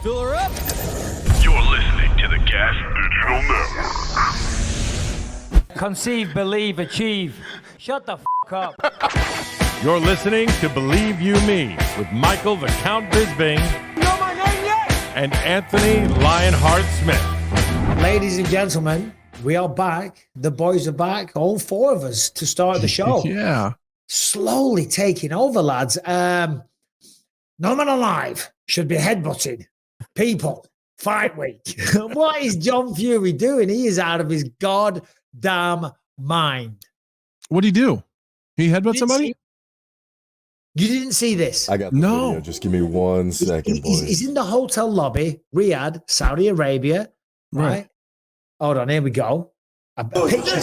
Fill her up. You're listening to the Gas Digital Network. Conceive, believe, achieve. Shut the f*** up. You're listening to Believe You Me with Michael the Count Bisping and Anthony Lionheart Smith. Ladies and gentlemen, we are back. The boys are back. All four of us to start the show. Yeah. Slowly taking over, lads. No man alive should be headbutting people. Fight week. What is John Fury doing? He is out of his goddamn mind. What'd he do? He headbutt somebody? You didn't see this? I got the video. Just give me 1 second, boys. He's in the hotel lobby, Riyadh, Saudi Arabia. Right? Hold on, here we go. A picture.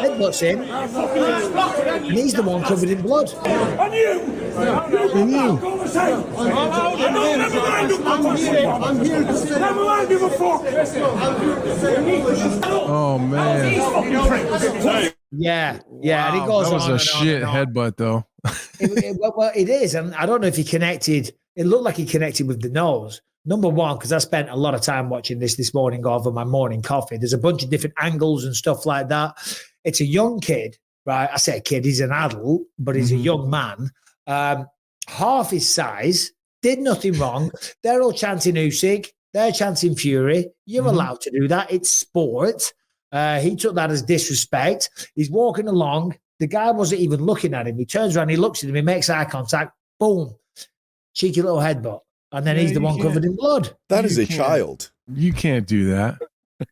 Headbutts in. And he's the one covered in blood. And you! And you! Oh, man. Yeah. Wow, and he goes that was on a and shit on. headbutt, though. Well, it is. And I don't know if he connected. It looked like he connected with the nose. Number one, because I spent a lot of time watching this morning over my morning coffee. There's a bunch of different angles and stuff like that. It's a young kid, right? I say a kid, he's an adult, but he's a young man. Half his size, did nothing wrong. They're all chanting Usyk. They're chanting Fury. You're allowed to do that. It's sport. He took that as disrespect. He's walking along. The guy wasn't even looking at him. He turns around, he looks at him, he makes eye contact. Boom. Cheeky little headbutt. And then he's the one covered in blood. That is a child. You can't do that.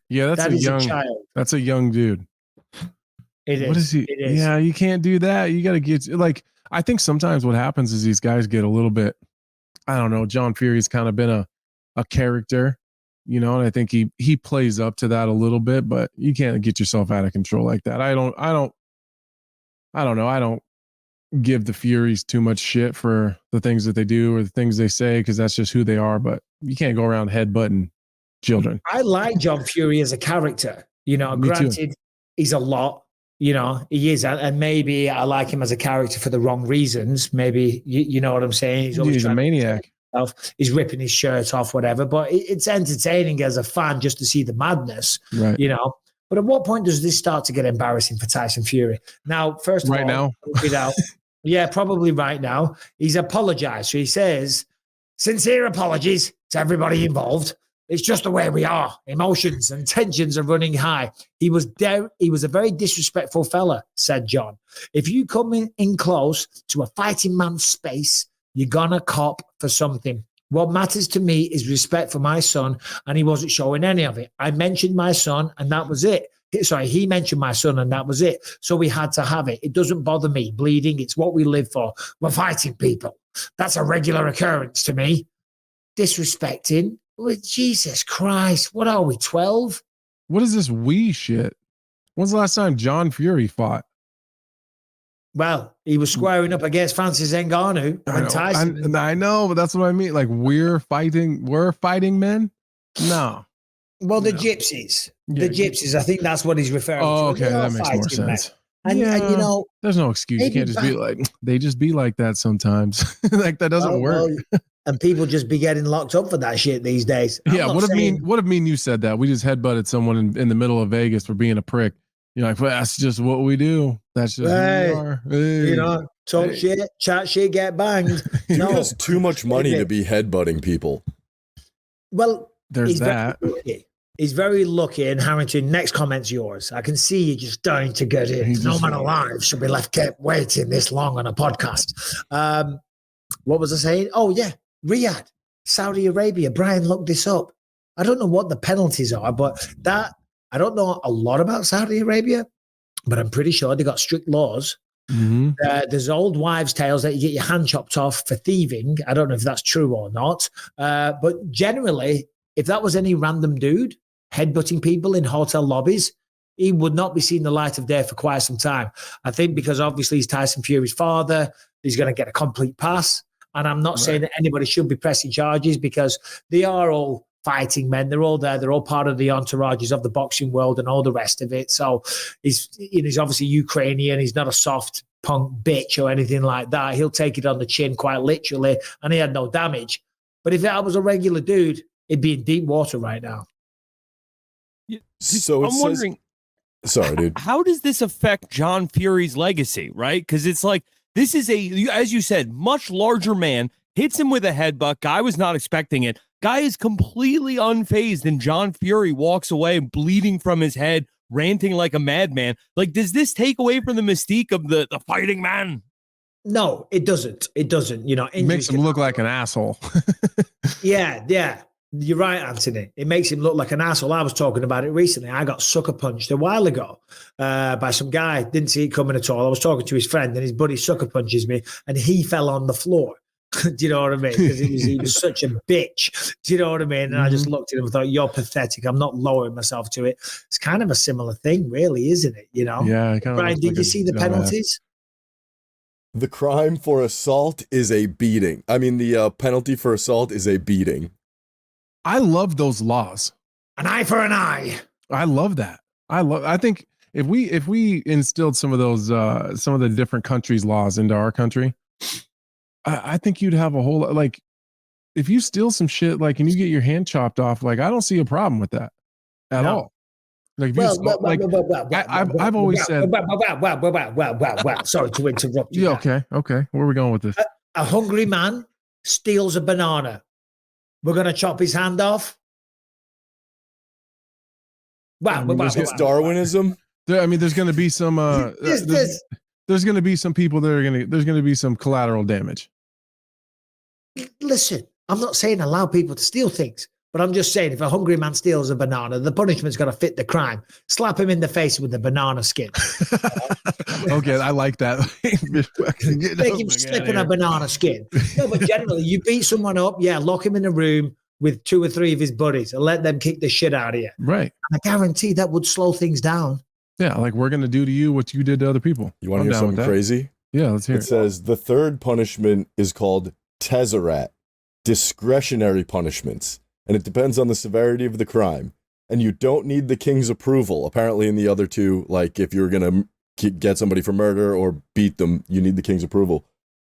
Yeah, that's a child. That's a young dude. It is. What is he? It is. Yeah, you can't do that. You got to get I think sometimes what happens is these guys get a little bit, I don't know, John Fury's kind of been a character, and I think he plays up to that a little bit, but you can't get yourself out of control like that. I don't know. I don't give the Furies too much shit for the things that they do or the things they say, because that's just who they are, but you can't go around headbutting children. I like John Fury as a character. Granted, he's a lot. He is, and maybe I like him as a character for the wrong reasons. Maybe you know what I'm saying. He's a maniac. He's ripping his shirt off, whatever. But it's entertaining as a fan just to see the madness, right? But at what point does this start to get embarrassing for Tyson Fury? Now, first of all, yeah, probably right now. He's apologized. So he says, sincere apologies to everybody involved. It's just the way we are. Emotions and tensions are running high. He was a very disrespectful fella, said John. If you come in close to a fighting man's space, you're gonna cop for something. What matters to me is respect for my son, and he wasn't showing any of it. I mentioned my son, and that was it. Sorry, he mentioned my son, and that was it. So we had to have it. It doesn't bother me. Bleeding, it's what we live for. We're fighting people. That's a regular occurrence to me. Disrespecting. Well, Jesus Christ, what are we, 12? What is this we shit? When's the last time John Fury fought? Well, he was squaring up against Francis Ngannou and Tyson. I know, but that's what I mean. Like, we're fighting men? No. Well, the gypsies. The gypsies, I think that's what he's referring to. Oh, okay, that makes more sense. And there's no excuse. You can't just be like, they just be like that sometimes. Like, that doesn't work. And people just be getting locked up for that shit these days. What if you said that? We just headbutted someone in the middle of Vegas for being a prick. You're like, well, that's just what we do. That's just who we are. Hey. Talk shit, chat shit, get banged. He has too much money to be headbutting people. Well, there's that. He's very lucky. And Harrington, next comment's yours. I can see you just dying to get in. No man alive should be left kept waiting this long on a podcast. What was I saying? Oh, yeah. Riyadh, Saudi Arabia. Brian looked this up. I don't know what the penalties are, but I don't know a lot about Saudi Arabia, but I'm pretty sure they got strict laws. Mm-hmm. There's old wives' tales that you get your hand chopped off for thieving. I don't know if that's true or not. But generally, if that was any random dude headbutting people in hotel lobbies, he would not be seeing the light of day for quite some time. I think because obviously he's Tyson Fury's father, he's going to get a complete pass. And I'm not saying that anybody should be pressing charges, because they are all fighting men. They're all there. They're all part of the entourages of the boxing world and all the rest of it. So he's obviously Ukrainian. He's not a soft punk bitch or anything like that. He'll take it on the chin quite literally, and he had no damage. But if that was a regular dude, it'd be in deep water right now. So I'm wondering, sorry, dude. How does this affect John Fury's legacy, right? Because it's like, this is as you said, much larger man, hits him with a headbutt. Guy was not expecting it. Guy is completely unfazed, and John Fury walks away bleeding from his head, ranting like a madman. Like, does this take away from the mystique of the fighting man? No, it doesn't. It doesn't. It makes him look like an asshole. Yeah. You're right, Anthony. It makes him look like an asshole. I was talking about it recently. I got sucker punched a while ago by some guy. Didn't see it coming at all. I was talking to his friend, and his buddy sucker punches me, and he fell on the floor. Do you know what I mean? Because he was such a bitch. Do you know what I mean? And I just looked at him and thought, you're pathetic. I'm not lowering myself to it. It's kind of a similar thing, really, isn't it? Yeah. Brian, did you see the penalties? The crime for assault is a beating. I mean, the penalty for assault is a beating. I love those laws. An eye for an eye. I love that. I think if we instilled some of those some of the different countries' laws into our country, I think you'd have a whole lot. Like, if you steal some shit, like, and you get your hand chopped off, like, I don't see a problem with that at all. Like, I've always said. Sorry to interrupt you. Yeah, okay. Where are we going with this? A hungry man steals a banana. We're going to chop his hand off. It's Darwinism. There's going to be some. There's going to be some people that are going to. There's going to be some collateral damage. Listen, I'm not saying allow people to steal things, but I'm just saying if a hungry man steals a banana, the punishment's got to fit the crime. Slap him in the face with a banana skin. Okay, I like that. Make him slip in a banana skin. No, but generally, you beat someone up, lock him in a room with 2 or 3 of his buddies and let them kick the shit out of you. Right. And I guarantee that would slow things down. Yeah, like we're going to do to you what you did to other people. You want to hear something crazy? Yeah, let's hear it. It says the third punishment is called Tezzeret, discretionary punishments, and it depends on the severity of the crime. And you don't need the king's approval. Apparently in the other two, like if you're going to get somebody for murder or beat them, you need the king's approval.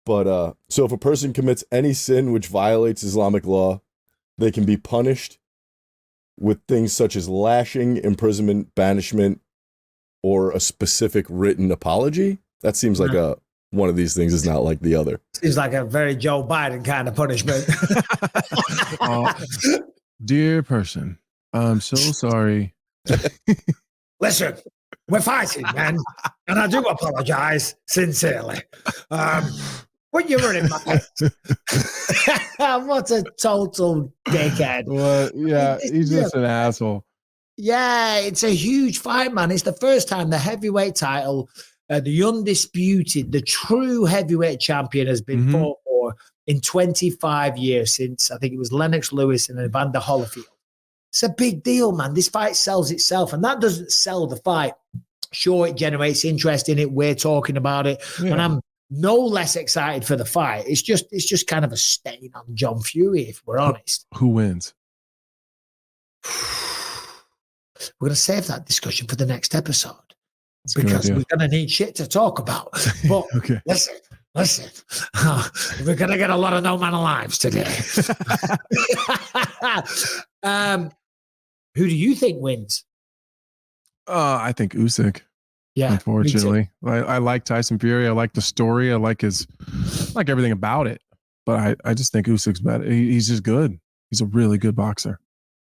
But so if a person commits any sin which violates Islamic law, they can be punished with things such as lashing, imprisonment, banishment, or a specific written apology. That seems like one of these things is not like the other. Seems like a very Joe Biden kind of punishment. Dear person, I'm so sorry. Listen, we're fighting, man. And I do apologize sincerely. When you were in my what a total dickhead. Well, yeah, he's just an asshole. Yeah, it's a huge fight, man. It's the first time the heavyweight title, the undisputed, the true heavyweight champion has been fought for in 25 years since, I think it was Lennox Lewis and Evander Holyfield. It's a big deal, man. This fight sells itself, and that doesn't sell the fight. Sure, it generates interest in it. We're talking about it, and I'm no less excited for the fight. It's just kind of a stain on John Fury, if we're honest. Who wins? We're going to save that discussion for the next episode because we're going to need shit to talk about. But listen, we're going to get a lot of no man alives today. Who do you think wins? I think Usyk. Yeah, unfortunately, I like Tyson Fury. I like the story. I like everything about it. But I just think Usyk's better. He's just good. He's a really good boxer.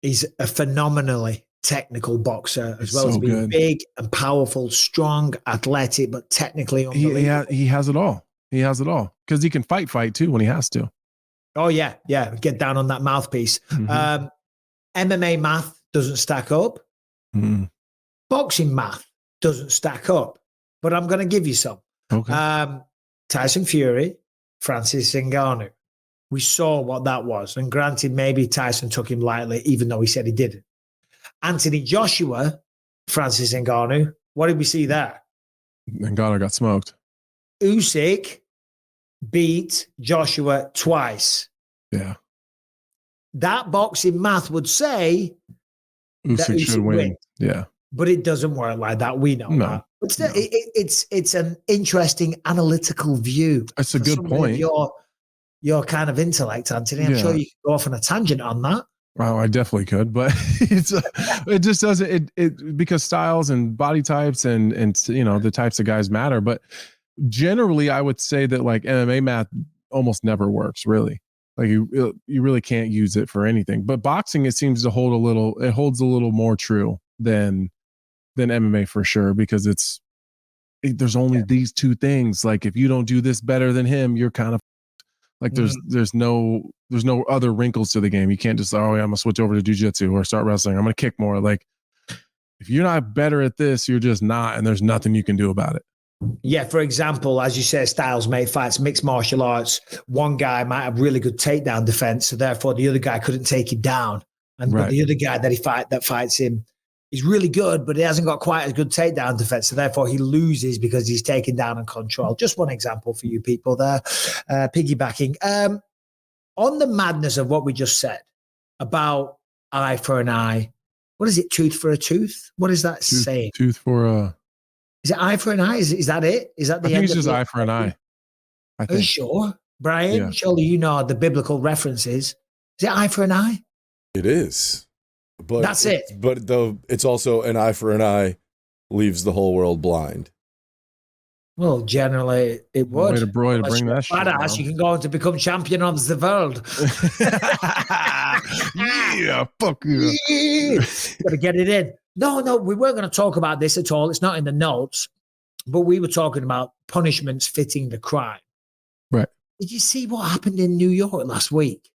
He's a phenomenally technical boxer as well as being big and powerful, strong, athletic, but technically he has it all. He has it all because he can fight too when he has to. Oh yeah, get down on that mouthpiece. MMA math doesn't stack up. Boxing math doesn't stack up, but I'm going to give you some. Okay. Tyson Fury, Francis Ngannou. We saw what that was, and granted, maybe Tyson took him lightly, even though he said he didn't. Anthony Joshua, Francis Ngannou. What did we see there? Ngannou got smoked. Usyk beat Joshua twice. Yeah. That boxing math would say Usyk should win. Yeah. but it doesn't work like that. We know that. But still, it's an interesting analytical view. That's a good point. Your kind of intellect, Anthony. I'm sure you can go off on a tangent on that. Well, I definitely could, but it just doesn't. It because styles and body types and the types of guys matter. But generally, I would say that like MMA math almost never works. Really, like you really can't use it for anything. But boxing, it seems to hold it holds a little more true than MMA for sure, because there's only these two things. Like if you don't do this better than him, you're kind of like there's no other wrinkles to the game. You can't just, I'm gonna switch over to jiu-jitsu or start wrestling. I'm gonna kick more. Like if you're not better at this, you're just not, and there's nothing you can do about it. Yeah, for example, as you say, styles mate fights, mixed martial arts. One guy might have really good takedown defense, so therefore the other guy couldn't take him down. And but the other guy that fights him is really good, but he hasn't got quite as good takedown defense, so therefore he loses because he's taken down and control. Just one example for you people there, piggybacking. On the madness of what we just said about eye for an eye, what is it, tooth for a tooth? What is that saying? Tooth for a... Is it eye for an eye? Is that it? Is that the I think end it's of just eye for an eye. Are you sure? Brian, surely you know the biblical references. Is it eye for an eye? It is. But that's it. But though it's also an eye for an eye leaves the whole world blind. Well, generally it would. Way to bring that shit badass, you can go on to become champion of the world. Yeah, fuck you. Yeah. Gotta get it in. No, we weren't going to talk about this at all. It's not in the notes, but we were talking about punishments fitting the crime. Right. Did you see what happened in New York last week?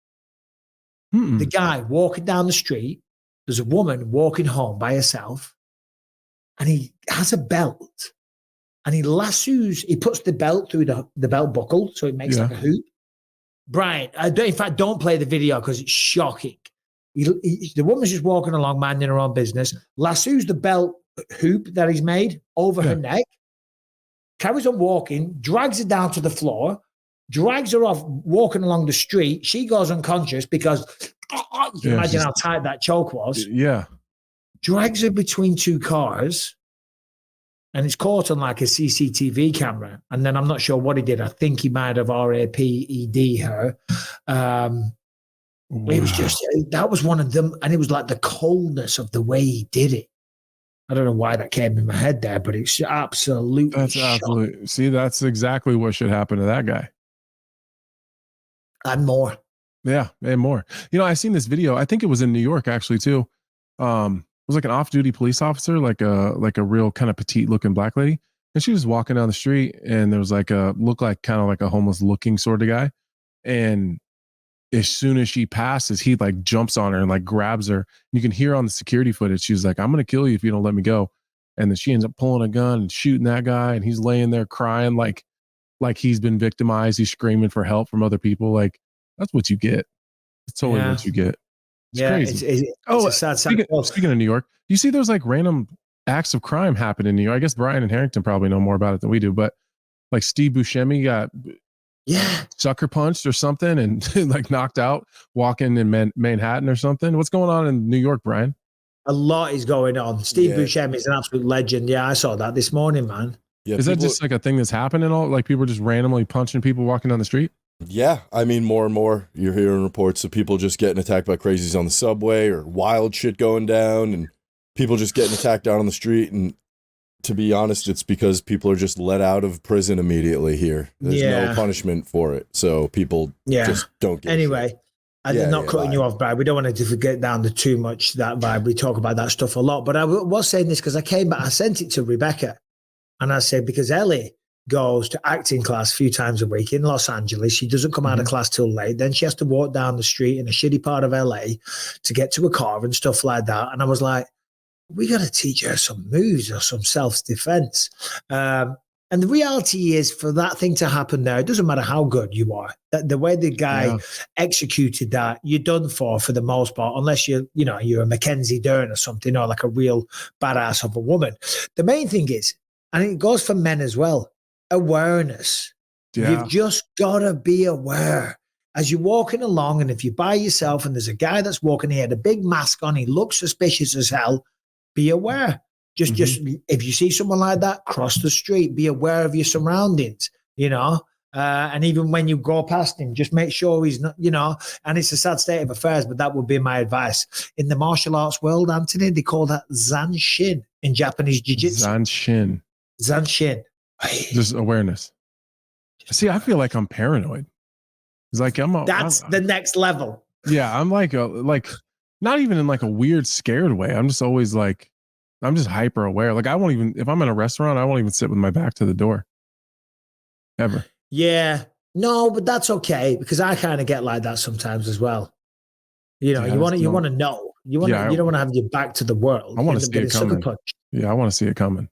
The guy walking down the street, there's a woman walking home by herself, and he has a belt, and he puts the belt through the belt buckle, so it makes like a hoop. Brian, in fact, don't play the video because it's shocking. The woman's just walking along, minding her own business, lassoes the belt hoop that he's made over her neck, carries on walking, drags her down to the floor, drags her off walking along the street. She goes unconscious because you can imagine how tight that choke was. Yeah. Drags her between two cars, and it's caught on like a CCTV camera. And then I'm not sure what he did. I think he might have RAPED her. It was that was one of them. And it was like the coldness of the way he did it. I don't know why that came in my head there, but it's absolutely. See, that's exactly what should happen to that guy. And more. Yeah, and more. I seen this video. I think it was in New York actually too. It was like an off-duty police officer, like a real kind of petite looking black lady. And she was walking down the street, and there was like looked like kind of like a homeless looking sort of guy. And as soon as she passes, he like jumps on her and like grabs her. You can hear on the security footage, she's like, "I'm going to kill you if you don't let me go." And then she ends up pulling a gun and shooting that guy. And he's laying there crying like he's been victimized. He's screaming for help from other people. Like, that's what you get. It's totally what you get. It's crazy. It's a sad speaking of New York, you see those like random acts of crime happen in New York. I guess Brian and Harrington probably know more about it than we do, but like Steve Buscemi got sucker punched or something and like knocked out walking in Manhattan or something. What's going on in New York, Brian? A lot is going on. Steve Buscemi is an absolute legend. Yeah, I saw that this morning, man. Yeah, is that just like a thing that's happening? All like people just randomly punching people walking down the street? Yeah, I mean, more and more you're hearing reports of people just getting attacked by crazies on the subway or wild shit going down and people just getting attacked down on the street. And to be honest, it's because people are just let out of prison immediately here. There's no punishment for it. So people just don't get it. I'm not cutting you off, Brad. We don't want to get down to too much that vibe. We talk about that stuff a lot. But I was saying this because I came back, I sent it to Rebecca. And I said, because Ellie goes to acting class a few times a week in Los Angeles. She doesn't come out of class till late. Then she has to walk down the street in a shitty part of LA to get to a car and stuff like that. And I was like, we got to teach her some moves or some self-defense. And the reality is for that thing to happen there, it doesn't matter how good you are. The way the guy executed that, you're done for the most part, unless you're a Mackenzie Dern or something, or like a real badass of a woman. The main thing is, and it goes for men as well, awareness. You've just got to be aware. As you're walking along, and if you're by yourself and there's a guy that's walking, he had a big mask on, he looks suspicious as hell, be aware. Just if you see someone like that, cross the street. Be aware of your surroundings. And even when you go past him, just make sure he's not. And it's a sad state of affairs, but that would be my advice. In the martial arts world, Anthony, they call that zanshin in Japanese jiu-jitsu. Zanshin. Just awareness. See, I feel like I'm paranoid. It's like that's the next level. Yeah, I'm like not even in like a weird scared way. I'm just always like, I'm just hyper aware. Like I won't even, if I'm in a restaurant, I won't even sit with my back to the door. Ever. Yeah. No, but that's okay because I kind of get like that sometimes as well. You want to know. You don't want to have your back to the world. I want to see it coming. Yeah, I want to see it coming.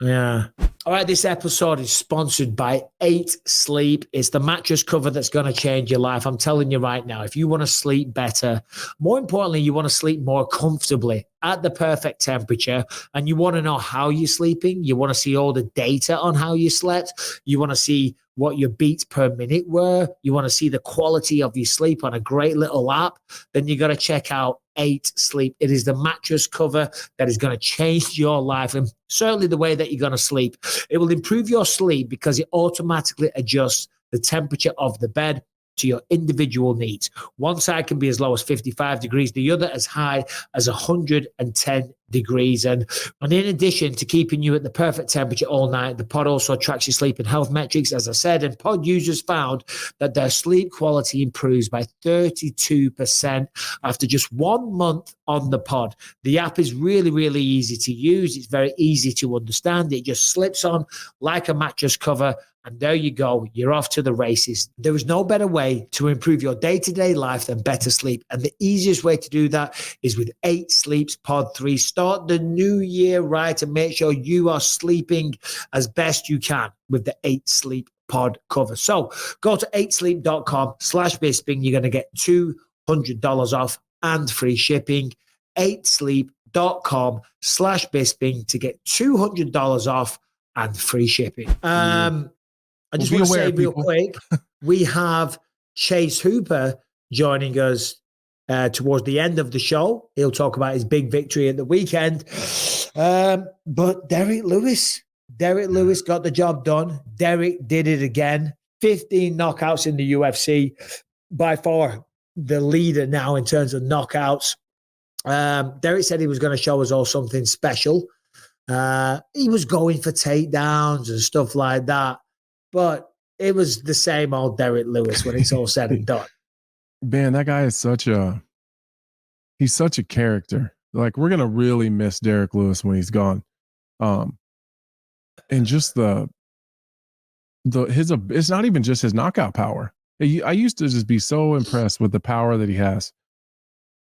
Yeah. All right, this episode is sponsored by 8 Sleep. It's the mattress cover that's going to change your life. I'm telling you right now, if you want to sleep better, more importantly, you want to sleep more comfortably at the perfect temperature, and you want to know how you're sleeping. You want to see all the data on how you slept. You want to see what your beats per minute were. You want to see the quality of your sleep on a great little app. Then you got to check out 8 Sleep. It is the mattress cover that is going to change your life and certainly the way that you're going to sleep. It will improve your sleep because it automatically adjusts the temperature of the bed to your individual needs. One side can be as low as 55 degrees, the other as high as 110 degrees. And in addition to keeping you at the perfect temperature all night, the pod also tracks your sleep and health metrics, as I said, and pod users found that their sleep quality improves by 32% after just 1 month on the pod. The app is really, really easy to use. It's very easy to understand. It just slips on like a mattress cover, and there you go. You're off to the races. There is no better way to improve your day-to-day life than better sleep. And the easiest way to do that is with 8 Sleep's Pod 3. Start the new year right and make sure you are sleeping as best you can with the 8 Sleep Pod cover. So go to 8sleep.com/Bisping. You're going to get $200 off and free shipping. 8sleep.com/Bisping to get $200 off and free shipping. I just want to say real quick, we have Chase Hooper joining us towards the end of the show. He'll talk about his big victory at the weekend. But Derek Lewis got the job done. Derek did it again. 15 knockouts in the UFC. By far the leader now in terms of knockouts. Derek said he was going to show us all something special. He was going for takedowns and stuff like that. But it was the same old Derek Lewis when it's all said and done. Man, that guy is he's such a character. Like, we're going to really miss Derek Lewis when he's gone. And just it's not even just his knockout power. I used to just be so impressed with the power that he has.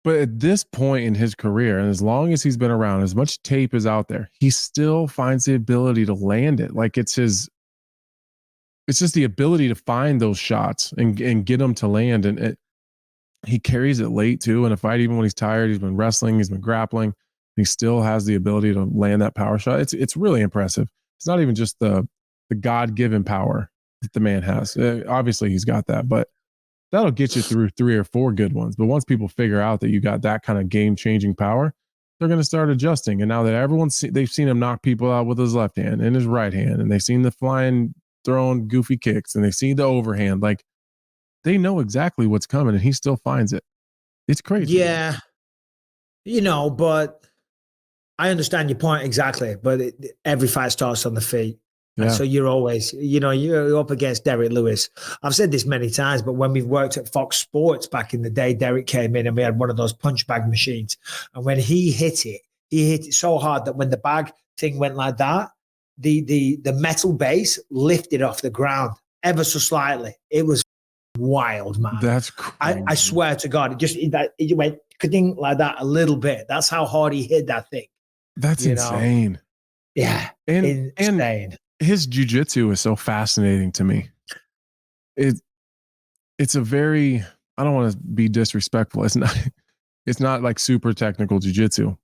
But at this point in his career, and as long as he's been around, as much tape is out there, he still finds the ability to land it. Like, it's just the ability to find those shots and get them to land. And he carries it late too in a fight, even when he's tired. He's been wrestling, he's been grappling. He still has the ability to land that power shot. It's really impressive. It's not even just the God-given power that the man has. Obviously, he's got that, but that'll get you through 3 or 4 good ones. But once people figure out that you got that kind of game-changing power, they're going to start adjusting. And now that they've seen him knock people out with his left hand and his right hand, and they've seen the flying, throwing goofy kicks, and they've seen the overhand, like, they know exactly what's coming, and he still finds it. It's crazy. Yeah. But I understand your point exactly. But every fight starts on the feet. Yeah. And so you're always, you're up against Derek Lewis. I've said this many times, but when we worked at Fox Sports back in the day, Derek came in and we had one of those punch bag machines. And when he hit it so hard that when the bag thing went like that, the metal base lifted off the ground ever so slightly. It was wild, man. That's crazy. I swear to God, it went ka-ding like that a little bit. That's how hard he hit that thing. That's insane. Yeah, insane. And his jiu-jitsu is so fascinating to me. It's a very, I don't want to be disrespectful. It's not like super technical jiu-jitsu.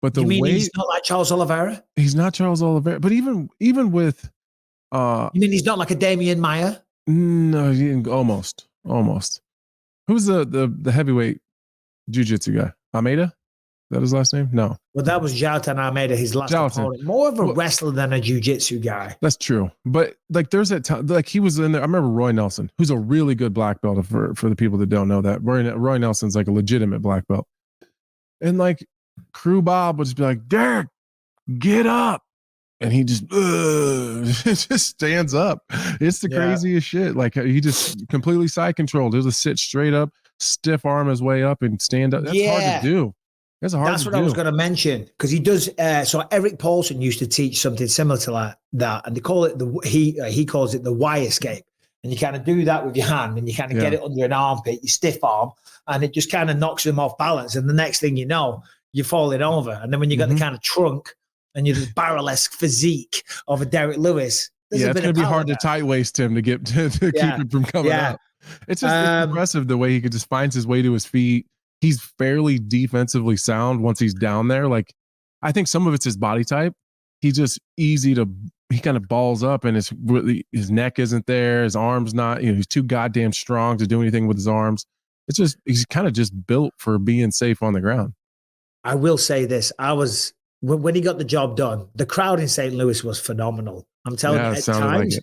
But the way he's not like Charles Olivera? He's not Charles Olivera. But even with you mean he's not like a Damian Maia? No, almost. Who's the heavyweight jiu-jitsu guy? Almeida? that his last name? No. Well, that was Jailton Almeida, his last opponent. More of a wrestler than a jiu-jitsu guy. That's true. But like there's that time, like he was in there. I remember Roy Nelson, who's a really good black belt for the people that don't know that. Roy Nelson's like a legitimate black belt. And like Crew Bob would just be like, Derek, get up. And he just just stands up. It's the craziest shit. Like he just completely side controlled. He'll just sit straight up, stiff arm his way up and stand up. That's hard to do. That's what I was going to mention, because he does. So Eric Paulson used to teach something similar to that, and they call it he calls it the Y escape. And you kind of do that with your hand, and you kind of get it under an armpit, you stiff arm, and it just kind of knocks them off balance. And the next thing you know, you're falling over. And then when you got the kind of trunk and you're the barrel-esque physique of a Derek Lewis, it's going to be hard to tight waist him to get to keep him from coming up. It's just it's impressive the way he could just finds his way to his feet. He's fairly defensively sound once he's down there. Like, I think some of it's his body type. He's just he kind of balls up, and his neck isn't there. His arms not, he's too goddamn strong to do anything with his arms. It's just, he's kind of just built for being safe on the ground. I will say this. When he got the job done, the crowd in St. Louis was phenomenal. I'm telling you, at times,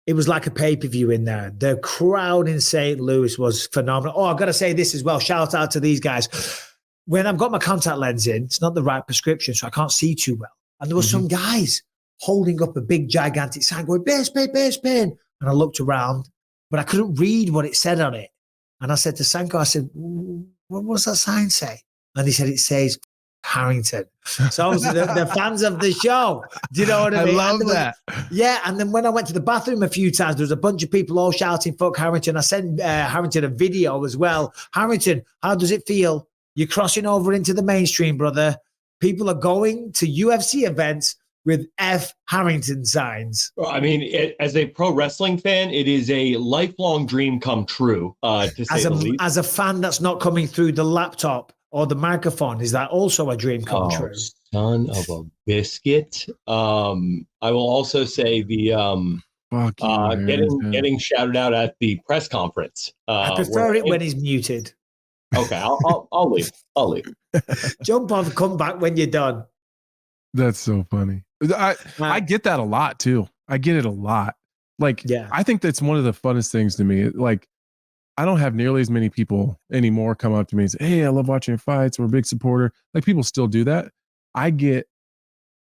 it was like a pay-per-view in there. The crowd in St. Louis was phenomenal. Oh, I've got to say this as well. Shout out to these guys. When I've got my contact lens in, it's not the right prescription, so I can't see too well. And there were some guys holding up a big, gigantic sign going, Bisping. And I looked around, but I couldn't read what it said on it. And I said to Sanko, I said, what does that sign say? And he said, it says Harrington. So obviously they're fans of the show. Do you know what I mean? I love that. Yeah. And then when I went to the bathroom a few times, there was a bunch of people all shouting, fuck Harrington. I sent Harrington a video as well. Harrington, how does it feel? You're crossing over into the mainstream, brother. People are going to UFC events with F Harrington signs. I mean, as a pro wrestling fan, it is a lifelong dream come true, to say the least. As a fan that's not coming through the laptop or the microphone, is that also a dream come true? Son of a biscuit. I will also say the getting shouted out at the press conference. I prefer it when he's muted. Okay, I'll leave. I'll leave. Jump off, come back when you're done. That's so funny. I get that a lot too. I get it a lot. Like, I think that's one of the funnest things to me. Like, I don't have nearly as many people anymore come up to me and say, hey, I love watching your fights. We're a big supporter. Like, people still do that. I get,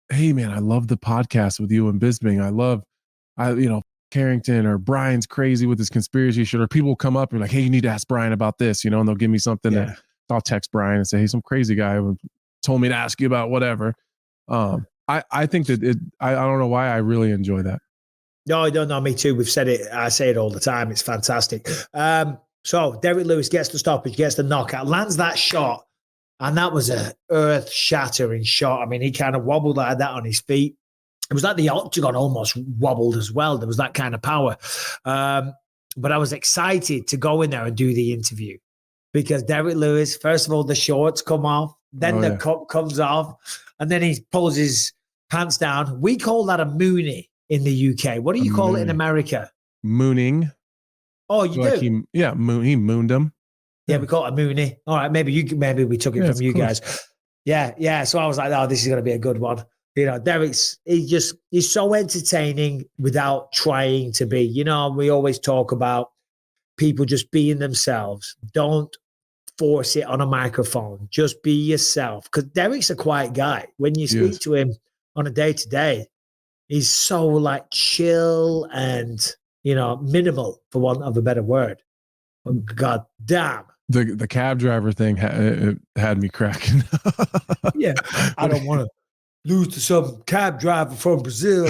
hey man, I love the podcast with you and Bisping. Carrington or Brian's crazy with his conspiracy shit, or people come up and be like, hey, you need to ask Brian about this, and they'll give me something that I'll text Brian and say, hey, some crazy guy told me to ask you about whatever. I think that I don't know why I really enjoy that. No, me too. We've said it. I say it all the time. It's fantastic. So Derek Lewis gets the stoppage, gets the knockout, lands that shot. And that was a earth shattering shot. I mean, he kind of wobbled like that on his feet. It was like the octagon almost wobbled as well. There was that kind of power. But I was excited to go in there and do the interview because Derek Lewis, first of all, the shorts come off, then the cup comes off, and then he pulls his pants down. We call that a moonie in the UK. What do you call it in America? Mooning. Oh, you do? He mooned him. Yeah, we call it a moonie. All right, maybe we took it from you guys. Yeah. So I was like, oh, this is going to be a good one. Derek's, he's so entertaining without trying to be. We always talk about people just being themselves. Don't force it on a microphone. Just be yourself. Because Derek's a quiet guy. When you speak to him on a day-to-day, he's so like chill and, minimal, for want of a better word. God damn. The cab driver thing had me cracking. Yeah, I don't want to lose to some cab driver from Brazil.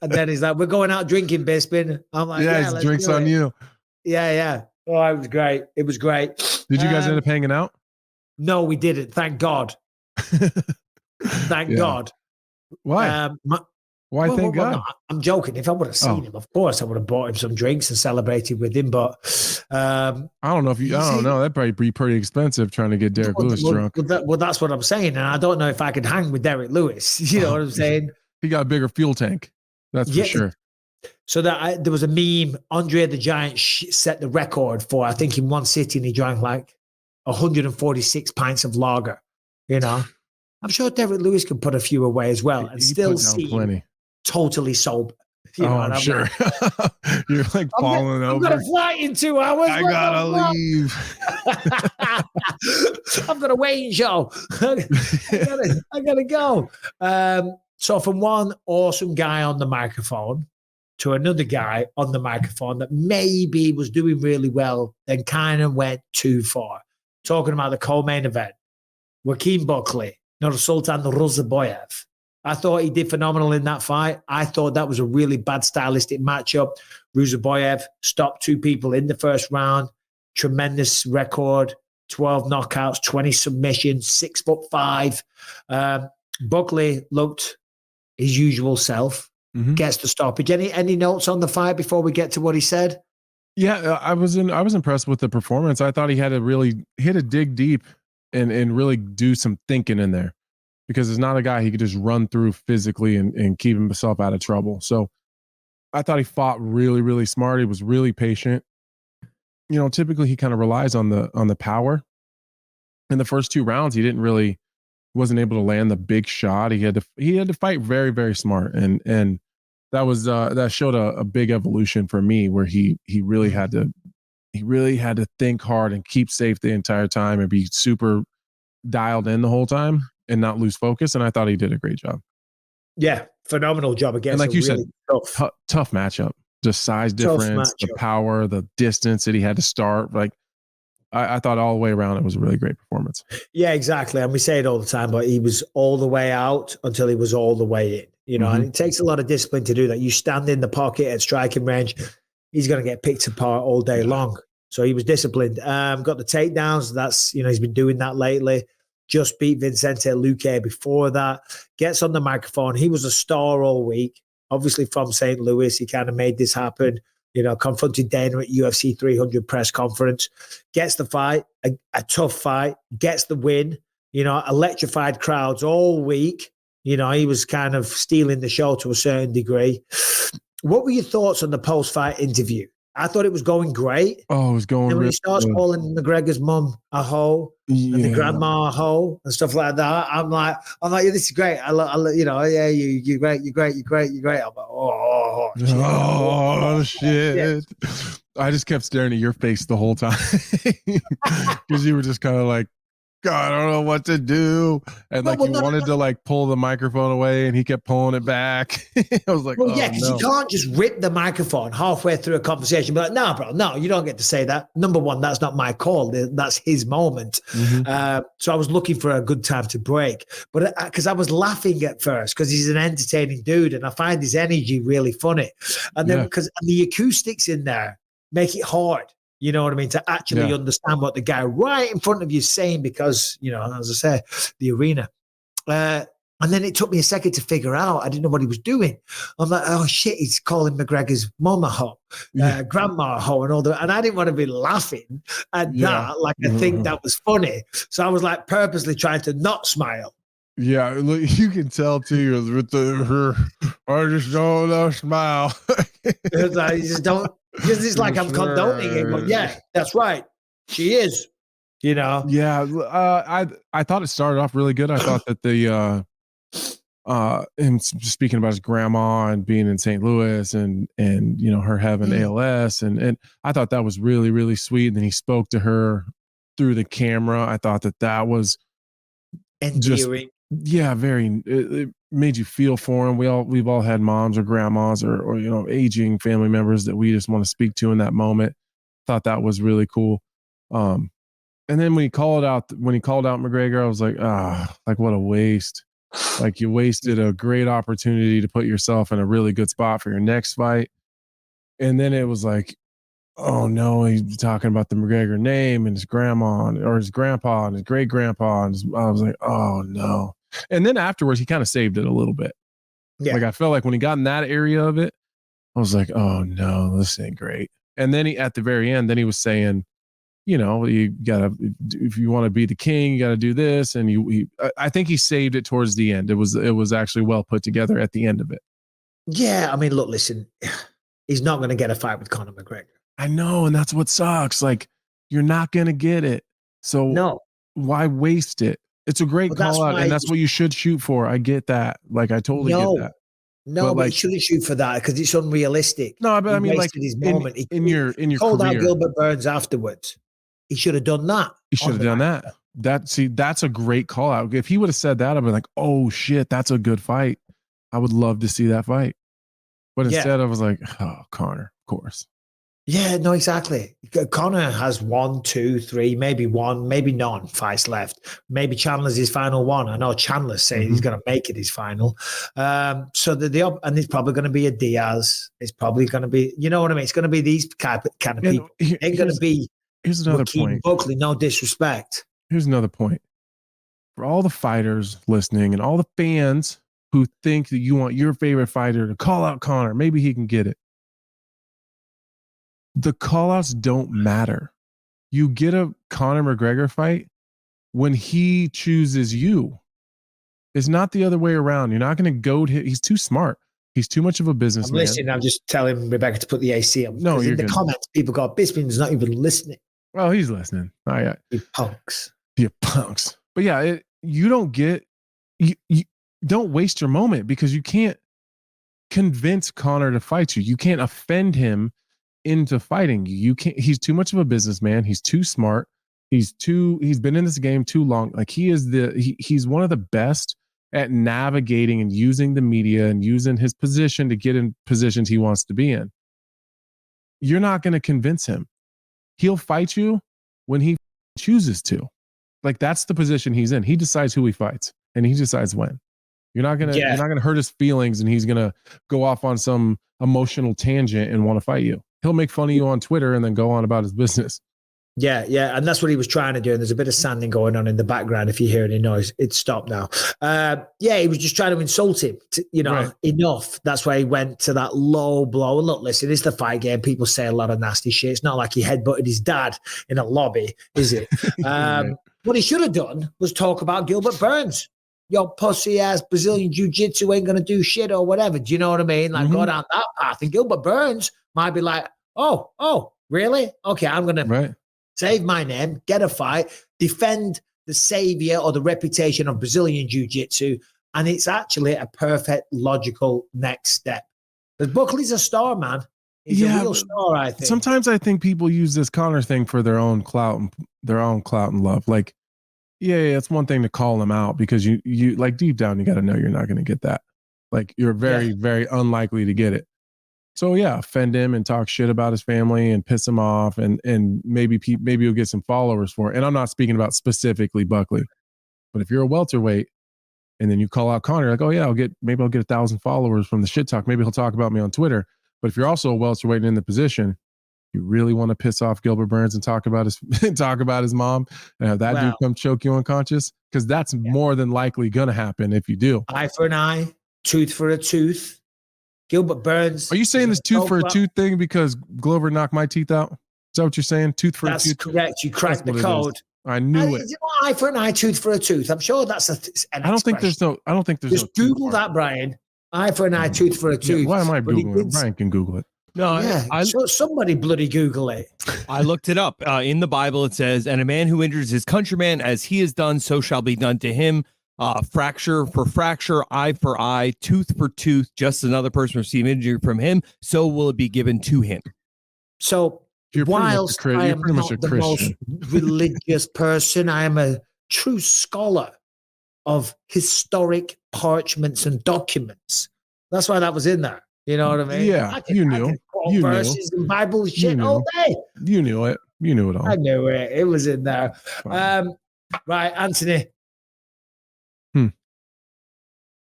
And then he's like, we're going out drinking, Bisping. I'm like, his drinks on you. Yeah. Oh, it was great. It was great. Did you guys end up hanging out? No, we didn't. Thank God. Thank God. Why? Why? Thank God. No, I'm joking. If I would have seen him, of course, I would have bought him some drinks and celebrated with him. But I don't know that'd probably be pretty expensive trying to get Derek Lewis drunk. Well, that's what I'm saying, and I don't know if I could hang with Derek Lewis. You know what I'm saying? He got a bigger fuel tank. That's for sure. So there was a meme. Andre the Giant set the record for, I think, in one sitting he drank like 146 pints of lager. You know, I'm sure Derek Lewis can put a few away as well and He still put down seem plenty. totally sober. You know, I'm sure. Like, You're like falling over. I'm going to fly in 2 hours. I gotta leave. I've got a waiting show. I gotta go. So from one awesome guy on the microphone to another guy on the microphone that maybe was doing really well, then kind of went too far. Talking about the co-main event, Joaquin Buckley, Nursultan Rozaboyev. I thought he did phenomenal in that fight. I thought that was a really bad stylistic matchup. Rozaboyev stopped 2 people in the first round. Tremendous record, 12 knockouts, 20 submissions, 6'5". Buckley looked his usual self, gets the stoppage. Any notes on the fight before we get to what he said? Yeah, I was impressed with the performance. I thought he had to dig deep and really do some thinking in there, because it's not a guy he could just run through physically and keep himself out of trouble. So I thought he fought really, really smart. He was really patient. You know, typically he kind of relies on the power. In the first 2 rounds, he wasn't able to land the big shot. He had to fight very, very smart. And that showed a big evolution for me, where he really had to think hard and keep safe the entire time and be super dialed in the whole time and not lose focus. And I thought he did a great job. Yeah, phenomenal job against. And like you really said, tough matchup. Just size difference, the power, the distance that he had to start. Like I thought all the way around, it was a really great performance. Yeah, exactly. And we say it all the time, but he was all the way out until he was all the way in. You know, and it takes a lot of discipline to do that. You stand in the pocket at striking range, he's going to get picked apart all day long. So he was disciplined. Got the takedowns. That's, you know, he's been doing that lately. Just beat Vicente Luque before that. Gets on the microphone. He was a star all week. Obviously from St. Louis, he kind of made this happen. You know, confronted Dana at UFC 300 press conference. Gets the fight, a tough fight. Gets the win. You know, electrified crowds all week. You know, he was kind of stealing the show to a certain degree. What were your thoughts on the post-fight interview? I thought it was going great. Oh, it was going. And when he starts calling McGregor's mum a hoe and the grandma a hoe and stuff like that, I'm like, yeah, this is great. I love, you know, yeah, you're great. I'm like, shit. Yeah. I just kept staring at your face the whole time because you were just kind of like, God, I don't know what to do. And you wanted to like pull the microphone away and he kept pulling it back. I was like, because you can't just rip the microphone halfway through a conversation. But like, no, bro, no, you don't get to say that. Number one, that's not my call. That's his moment. So I was looking for a good time to break. But because I was laughing at first because he's an entertaining dude and I find his energy really funny. And then because the acoustics in there make it hard. You know what I mean? To actually understand what the guy right in front of you is saying because, you know, as I say, the arena. And then it took me a second to figure out. I didn't know what he was doing. I'm like, oh, shit, he's calling McGregor's mum a hoe, grandma a hoe and all that. And I didn't want to be laughing at that. Like, I think that was funny. So I was like purposely trying to not smile. Yeah, look, you can tell too with I just don't smile. It's like, you just don't. Because it's like I'm condoning it, but yeah, that's right. She is, you know. Yeah, I thought it started off really good. I thought that him speaking about his grandma and being in St. Louis and you know her having ALS and I thought that was really, really sweet. And then he spoke to her through the camera. I thought that was endearing. Very. It made you feel for him. We've all had moms or grandmas or you know aging family members that we just want to speak to in that moment. Thought that was really cool. And then when he called out McGregor, I was like, like what a waste. Like you wasted a great opportunity to put yourself in a really good spot for your next fight. And then it was like, oh no, he's talking about the McGregor name and his grandma or his grandpa and his great grandpa. And I was like, oh no. And then afterwards, he kind of saved it a little bit. Yeah. Like I felt like when he got in that area of it, I was like, oh no, this ain't great. And then at the very end, then he was saying, you know, you gotta, if you want to be the king, you got to do this. And I think he saved it towards the end. It was actually well put together at the end of it. Yeah. I mean, look, listen, he's not going to get a fight with Conor McGregor. I know. And that's what sucks. Like you're not going to get it. So no, why waste it? It's a great call out, and that's what you should shoot for. I get that. Like, I totally get that. No, but he shouldn't shoot for that because it's unrealistic. No, but I mean, like his moment. in your called career, out Gilbert Burns afterwards. He should have done that. He should have done that. That's a great call out. If he would have said that, I'd be like, oh shit, that's a good fight. I would love to see that fight. But instead, I was like, oh, Conor, of course. Yeah, no, exactly. Conor has 1, 2, 3, maybe none fights left. Maybe Chandler's his final one. I know Chandler's saying he's going to make it his final. And it's probably going to be a Diaz. It's probably going to be, you know what I mean? It's going to be these kind of people. It ain't going to be. Here's another point. Buckley, no disrespect. Here's another point. For all the fighters listening and all the fans who think that you want your favorite fighter to call out Conor, maybe he can get it. The call-outs don't matter. You get a Conor McGregor fight when he chooses you. It's not the other way around. You're not going to goad him. He's too smart. He's too much of a businessman. I'm listening. I'm just telling Rebecca to put the AC on. No, you're in the good. comments, people go, Bisping's not even listening. Well, he's listening. All right. You punks. You punks. But yeah, you don't waste your moment because you can't convince Conor to fight you. You can't offend him into fighting you. You can't. He's too much of a businessman. He's too smart. He's been in this game too long. Like he's one of the best at navigating and using the media and using his position to get in positions he wants to be in. You're not going to convince him. He'll fight you when he chooses to. Like that's the position he's in. He decides who he fights and he decides when. You're not gonna hurt his feelings and he's gonna go off on some emotional tangent and want to fight you. He'll make fun of you on Twitter and then go on about his business. Yeah, and that's what he was trying to do. And there's a bit of sanding going on in the background. If you hear any noise, it's stopped now. He was just trying to insult him, enough. That's why he went to that low blow. And look, listen, it's the fight game. People say a lot of nasty shit. It's not like he headbutted his dad in a lobby, is it? What he should have done was talk about Gilbert Burns. Your pussy ass Brazilian jiu-jitsu ain't gonna do shit or whatever. Do you know what I mean? Like go down that path. And Gilbert Burns might be like, oh, really? Okay, I'm gonna save my name, get a fight, defend the savior or the reputation of Brazilian jiu-jitsu. And it's actually a perfect logical next step. Because Buckley's a star, man. He's a real star, I think. Sometimes I think people use this Conor thing for their own clout and love. Like, yeah, it's one thing to call him out because you like deep down, you got to know you're not going to get that. Like you're very, very unlikely to get it. So yeah, offend him and talk shit about his family and piss him off and maybe you'll get some followers for it. And I'm not speaking about specifically Buckley, but if you're a welterweight and then you call out Conor, like, oh yeah, I'll get 1,000 followers from the shit talk. Maybe he'll talk about me on Twitter. But if you're also a welterweight in the position, you really want to piss off Gilbert Burns and talk about his mom and have that dude come choke you unconscious, because that's more than likely going to happen if you do. Eye for an eye, tooth for a tooth. Gilbert Burns. Are you saying this tooth for a tooth thing because Glover knocked my teeth out? Is that what you're saying? Tooth for a tooth? That's correct. You cracked the code. I knew it. Eye for an eye, tooth for a tooth. I'm sure that's an I don't think there's Just Google that, Brian. Eye for an eye, tooth for a tooth. Why am I Googling it? Brian can Google it. No, somebody bloody Google it. I looked it up. In the Bible, it says, and a man who injures his countryman as he has done, so shall be done to him. Fracture for fracture, eye for eye, tooth for tooth. Just another person receive injury from him, so will it be given to him. So whilst I am not the most religious person, I am a true scholar of historic parchments and documents. That's why that was in there. You know what I mean? Yeah, you knew. You verses and Bible shit all day. You knew it. You knew it all. I knew it. It was in there. Right, Anthony.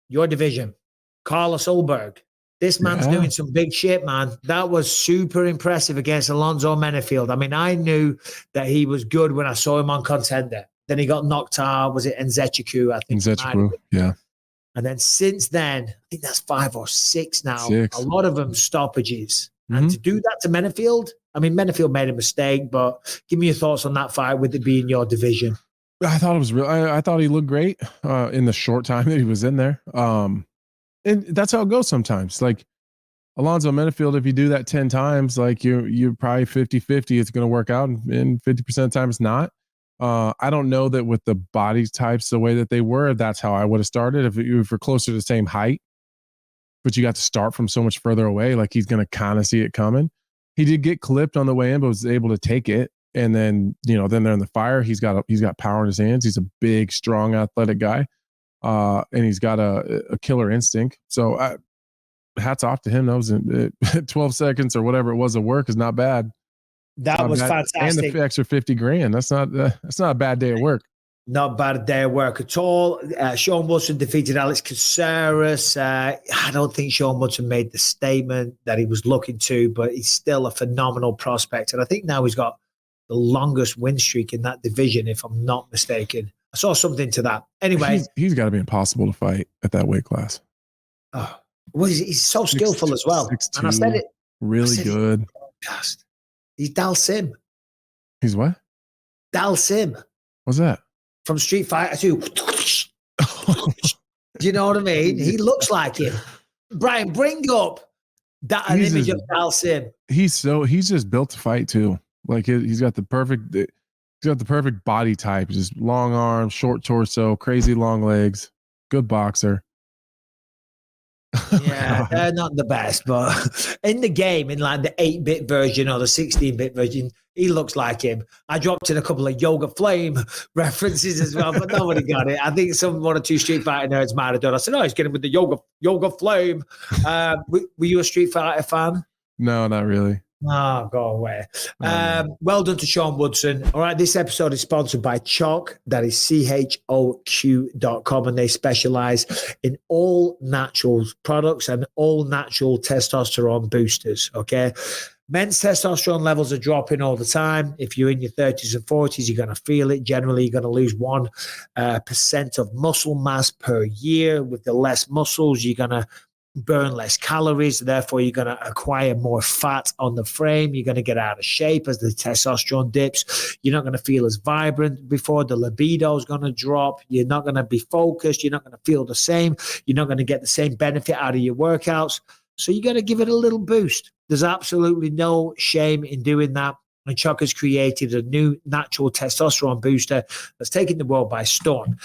Your division. Carlos Ulberg. This man's doing some big shit, man. That was super impressive against Alonzo Menefield. I mean, I knew that he was good when I saw him on Contender. Then he got knocked out. Was it Nzechiku? I think. Nzechiku, yeah. And then since then, I think that's 5 or 6 now. A lot of them stoppages. And to do that to Menefield, I mean, Menefield made a mistake, but give me your thoughts on that fight with it being your division. I thought it was real. I thought he looked great in the short time that he was in there. And that's how it goes sometimes. Like Alonzo Menefield, if you do that 10 times, like you're probably 50-50. It's going to work out, and 50% of the time it's not. I don't know that with the body types the way that they were, that's how I would have started. If you're closer to the same height, but you got to start from so much further away, like he's going to kind of see it coming. He did get clipped on the way in, but was able to take it. And then, then they're in the fire. He's got power in his hands. He's a big, strong, athletic guy. And he's got a killer instinct. So hats off to him. That was 12 seconds or whatever it was of work is not bad. That was fantastic. And the extra $50,000. That's not a bad day at work. Not bad a day at work at all. Sean Woodson defeated Alex Caceres. I don't think Sean Woodson made the statement that he was looking to, but he's still a phenomenal prospect. And I think now he's got the longest win streak in that division, if I'm not mistaken. I saw something to that. Anyway. He's got to be impossible to fight at that weight class. Oh, well, he's so skillful as well. 6'2", and I said it. Really good. He's Dal Sim. He's what? Dal Sim. What's that? From Street Fighter 2. Do you know what I mean? He looks like him. Brian, bring up that an image of Dal Sim. He's just built to fight too. Like he's got the perfect body type. Just long arms, short torso, crazy long legs. Good boxer. Yeah, they're not the best, but in the game, in like the 8-bit version or the 16-bit version, he looks like him. I dropped in a couple of Yoga Flame references as well, but nobody got it. I think one or two Street Fighter nerds might have done. I said, "Oh, he's getting with the Yoga Flame." Were you a Street Fighter fan? No, not really. Oh, go away. Well done to Sean Woodson. All right, this episode is sponsored by Choq. That is CHOQ.com, and they specialize in all natural products and all natural testosterone boosters, okay? Men's testosterone levels are dropping all the time. If you're in your 30s and 40s, you're going to feel it. Generally, you're going to lose 1% of muscle mass per year. With the less muscles, you're going to burn less calories, therefore you're going to acquire more fat on the frame. You're going to get out of shape as the testosterone dips. You're not going to feel as vibrant before. The libido is going to drop. You're not going to be focused. You're not going to feel the same. You're not going to get the same benefit out of your workouts. So you got to give it a little boost. There's absolutely no shame in doing that. And Choq has created a new natural testosterone booster that's taken the world by storm.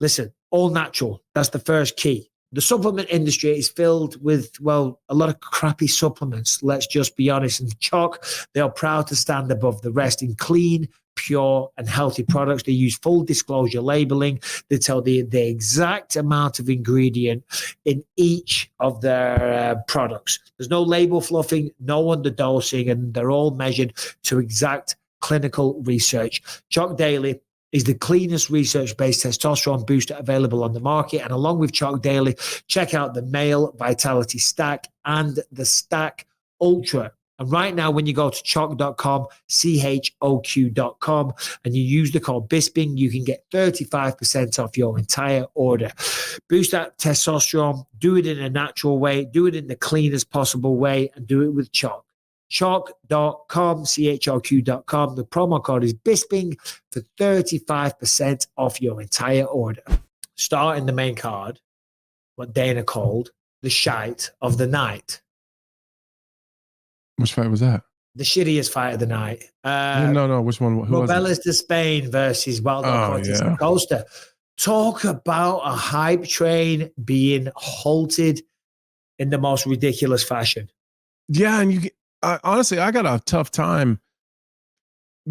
Listen, all natural. That's the first key. The supplement industry is filled with, well, a lot of crappy supplements. Let's just be honest. And Choq, they are proud to stand above the rest in clean, pure, and healthy products. They use full disclosure labeling. They tell the exact amount of ingredient in each of their products. There's no label fluffing, no underdosing, and they're all measured to exact clinical research. Choq Daily is the cleanest research-based testosterone booster available on the market. And along with Choq Daily, check out the Male Vitality Stack and the Stack Ultra. And right now, when you go to choq.com, CHOQ.com, and you use the code Bisping, you can get 35% off your entire order. Boost that testosterone, do it in a natural way, do it in the cleanest possible way, and do it with Choq. Choq.com, CHOQ.com. The promo code is Bisping for 35% off your entire order. Starting the main card, what Dana called the shite of the night. Which fight was that? The shittiest fight of the night. No. Which one? Who was it? Robelas de Spain versus Waldo Cortes Acosta. Talk about a hype train being halted in the most ridiculous fashion. Yeah, and honestly, I got a tough time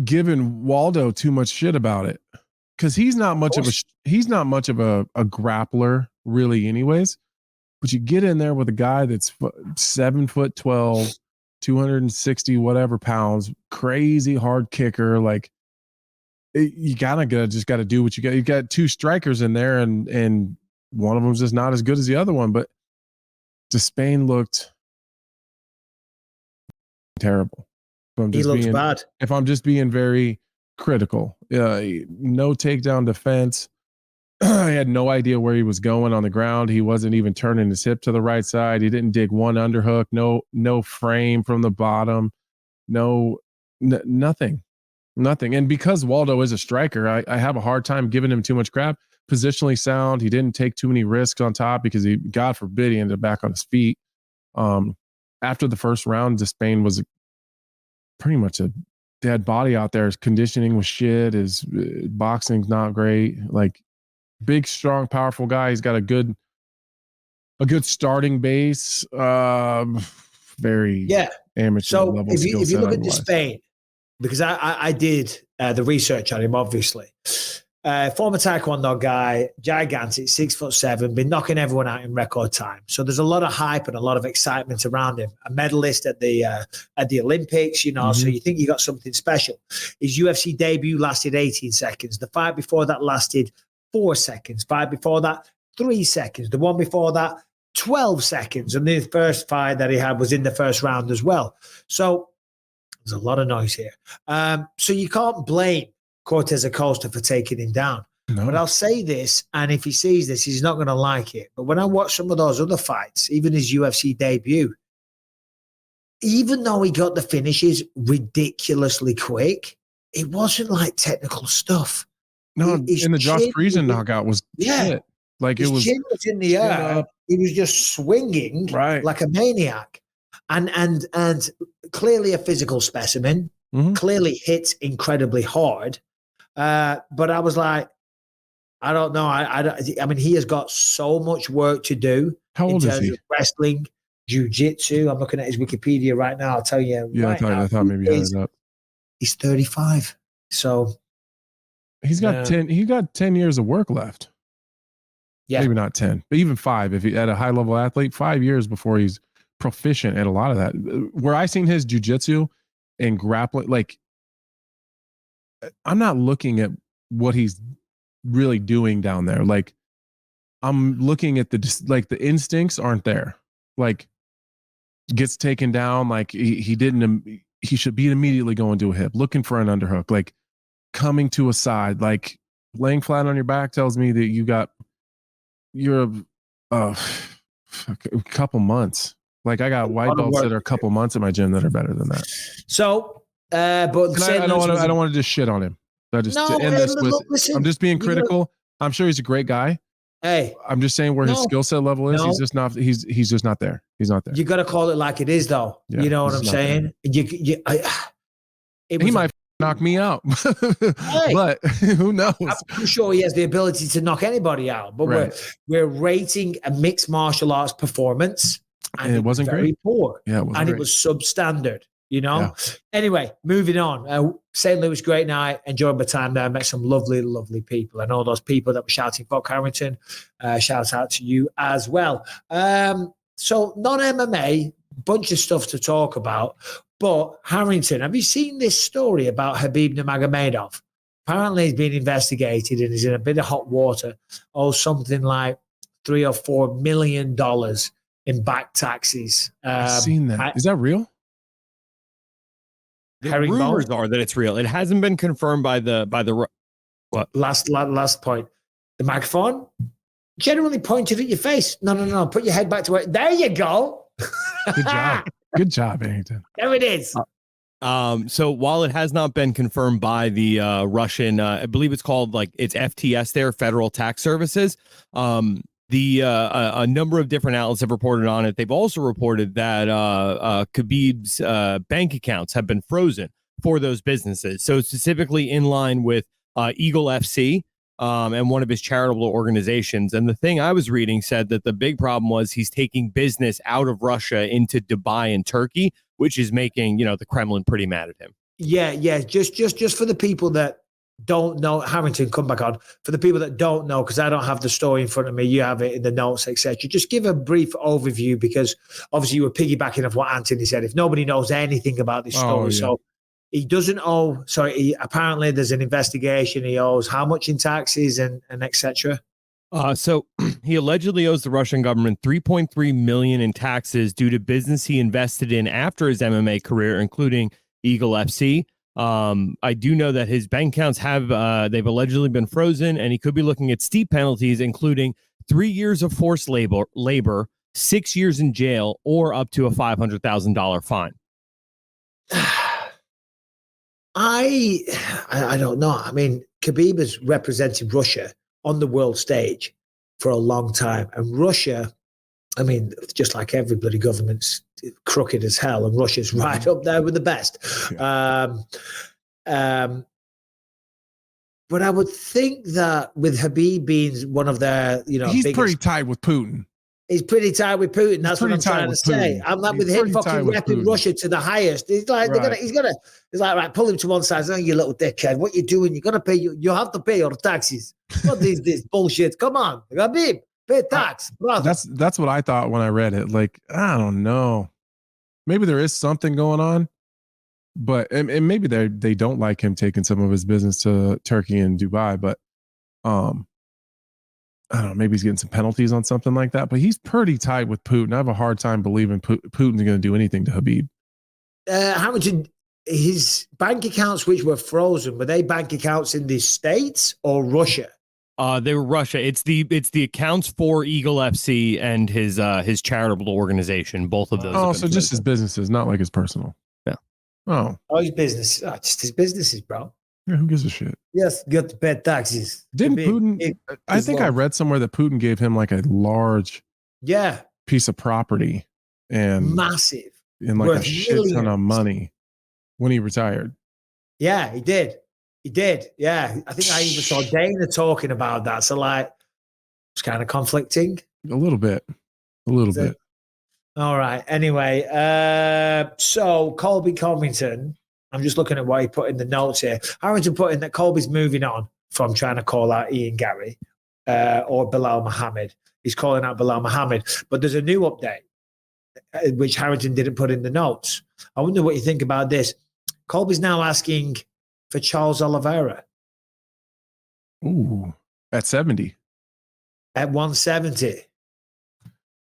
giving Waldo too much shit about it because he's not much of a grappler really, anyways. But you get in there with a guy that's 7'12", 260 whatever pounds, crazy hard kicker. Like you just gotta do what you got. You got two strikers in there, and one of them's just not as good as the other one. But Despain looked terrible. He looks bad. If I'm just being very critical, no takedown defense. I had no idea where he was going on the ground. He wasn't even turning his hip to the right side. He didn't dig one underhook. No frame from the bottom. Nothing. And because Waldo is a striker, I have a hard time giving him too much crap. Positionally sound. He didn't take too many risks on top because he, God forbid, he ended up back on his feet. After the first round, Despain was pretty much a dead body out there. His conditioning was shit. His boxing's not great. Like, big, strong, powerful guy. He's got a good starting base. Very amateur level. If you look at Spain, because I did the research on him, obviously. Former Taekwondo guy, gigantic, 6'7", been knocking everyone out in record time. So there's a lot of hype and a lot of excitement around him. A medalist at the Olympics, you know, so you think you got something special. His UFC debut lasted 18 seconds. The fight before that lasted 4 seconds. Fight before that, 3 seconds. The one before that, 12 seconds. And the first fight that he had was in the first round as well. So there's a lot of noise here. So you can't blame Cortez Acosta for taking him down. No. But I'll say this, and if he sees this, he's not going to like it. But when I watch some of those other fights, even his UFC debut, even though he got the finishes ridiculously quick, it wasn't like technical stuff. No, and the Josh Friesen knockout was shit. Like, his it was chin was in the air. He was just swinging like a maniac, and clearly a physical specimen. Clearly hits incredibly hard. But I was like, I don't know. I mean, he has got so much work to do. How old is he? Of wrestling, jiu-jitsu. I'm looking at his Wikipedia right now. I'll tell you. Yeah, I thought maybe he had it up. He's 35. So he's got 10. He got 10 years of work left. Yeah, maybe not 10, but even 5. If he at a high level athlete, 5 years before he's proficient at a lot of that. Where I seen his jiu-jitsu and grappling, like, I'm not looking at what he's really doing down there. Like, I'm looking at the instincts aren't there. Like, gets taken down. Like, he should be immediately going to a hip, looking for an underhook, like coming to a side, like laying flat on your back tells me that you're a couple months. Like, I got white belts that are a couple months at my gym that are better than that. So, but I don't want to just shit on him. I'm just being critical. I'm sure he's a great guy. Hey, I'm just saying where his skill set level is. He's just not. He's just not there. He's not there. You got to call it like it is, though. Yeah, you know what I'm saying? He might knock me out, but who knows? I'm sure he has the ability to knock anybody out. But we're rating a mixed martial arts performance, and it wasn't very poor. Yeah, it was substandard. You know. Yeah. Anyway, moving on. St. Louis, great night. Enjoyed my time there. Met some lovely, lovely people. And all those people that were shouting "Fuck Harrington." Shout out to you as well. So non-MMA, bunch of stuff to talk about. But Harrington, have you seen this story about Khabib Nurmagomedov? Apparently, he's been investigated and he's in a bit of hot water. Something like $3 or $4 million in back taxes. I've seen that. Is that real? The rumors are that it's real. It hasn't been confirmed by the what? Last point. The microphone generally pointed at your face. No. Put your head back to where. There you go. Good job. Good job, Harrington. There it is. So while it has not been confirmed by the Russian, I believe it's called it's FTS there, Federal Tax Services. A number of different outlets have reported on it. They've also reported that Khabib's bank accounts have been frozen for those businesses. So specifically in line with Eagle FC and one of his charitable organizations. And the thing I was reading said that the big problem was he's taking business out of Russia into Dubai and Turkey, which is making, the Kremlin pretty mad at him. Yeah. Just for the people that don't know, Harrington, come back on. For the people that don't know, because I don't have the story in front of me, you have it in the notes, etc. Just give a brief overview, because obviously you were piggybacking off what Anthony said. If nobody knows anything about this story, so he doesn't owe. So apparently there's an investigation. He owes how much in taxes and etc. So he allegedly owes the Russian government $3.3 million in taxes due to business he invested in after his MMA career, including Eagle FC. I do know that his bank accounts they've allegedly been frozen, and he could be looking at steep penalties, including 3 years of forced labor, 6 years in jail, or up to a $500,000 fine. I don't know. I mean, Khabib has represented Russia on the world stage for a long time, and Russia I mean, just like every bloody government's crooked as hell, and Russia's right up there with the best. Yeah. But I would think that with Khabib being one of their, he's pretty tight with Putin. He's pretty tight with Putin. That's what I'm trying to say. I'm like with him fucking repping Russia to the highest. He's like, he's like, right, pull him to one side. Oh, you little dickhead, what you doing? You're gonna pay. You have to pay your taxes. What is this bullshit? Come on, Khabib, pay tax, brother. That's what I thought when I read it. Like, I don't know. Maybe there is something going on, but and maybe they don't like him taking some of his business to Turkey and Dubai. But I don't know, maybe he's getting some penalties on something like that, but he's pretty tight with Putin. I have a hard time believing Putin's going to do anything to Khabib. How much his bank accounts, which were frozen, were they bank accounts in the States or Russia? They were Russia. It's the accounts for Eagle FC and his charitable organization. Both of those. Oh, so just his businesses, not like his personal. Yeah. Oh, his business. Just his businesses, bro. Yeah, who gives a shit? Yes, got to pay taxes. Didn't Putin? I think I read somewhere that Putin gave him like a large, piece of property and massive, and like a shit ton of money when he retired. Yeah, he did. He did. Yeah, I think I even saw Dana talking about that. So like, it's kind of conflicting. A little bit. All right. Anyway, so Colby Covington. I'm just looking at what he put in the notes here. Harrington put in that Colby's moving on from trying to call out Ian Gary or Bilal Muhammad. He's calling out Bilal Muhammad. But there's a new update, which Harrington didn't put in the notes. I wonder what you think about this. Colby's now asking for Charles Olivera. Ooh, at 70. At 170.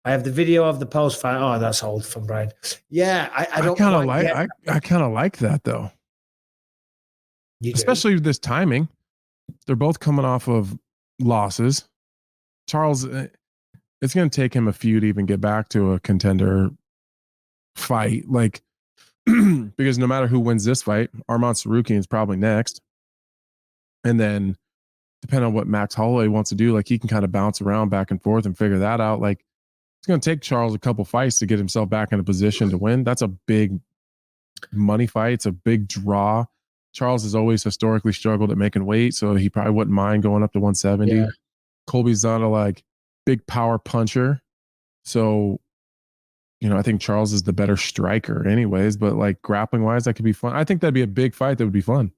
I have the video of the post fight. Oh, that's old from Brian. Yeah, I don't kind of like. I kind of like that though. Especially with this timing. They're both coming off of losses. Charles, it's going to take him a few to even get back to a contender fight. Like, because no matter who wins this fight, Arman Tsarukyan is probably next, and then depending on what Max Holloway wants to do, like he can kind of bounce around back and forth and figure that out. Like. It's going to take Charles a couple fights to get himself back in a position to win. That's a big money fight. It's a big draw. Charles has always historically struggled at making weight, so he probably wouldn't mind going up to 170. Yeah. Colby's not a big power puncher. So, I think Charles is the better striker anyways, but grappling wise, that could be fun. I think that'd be a big fight that would be fun.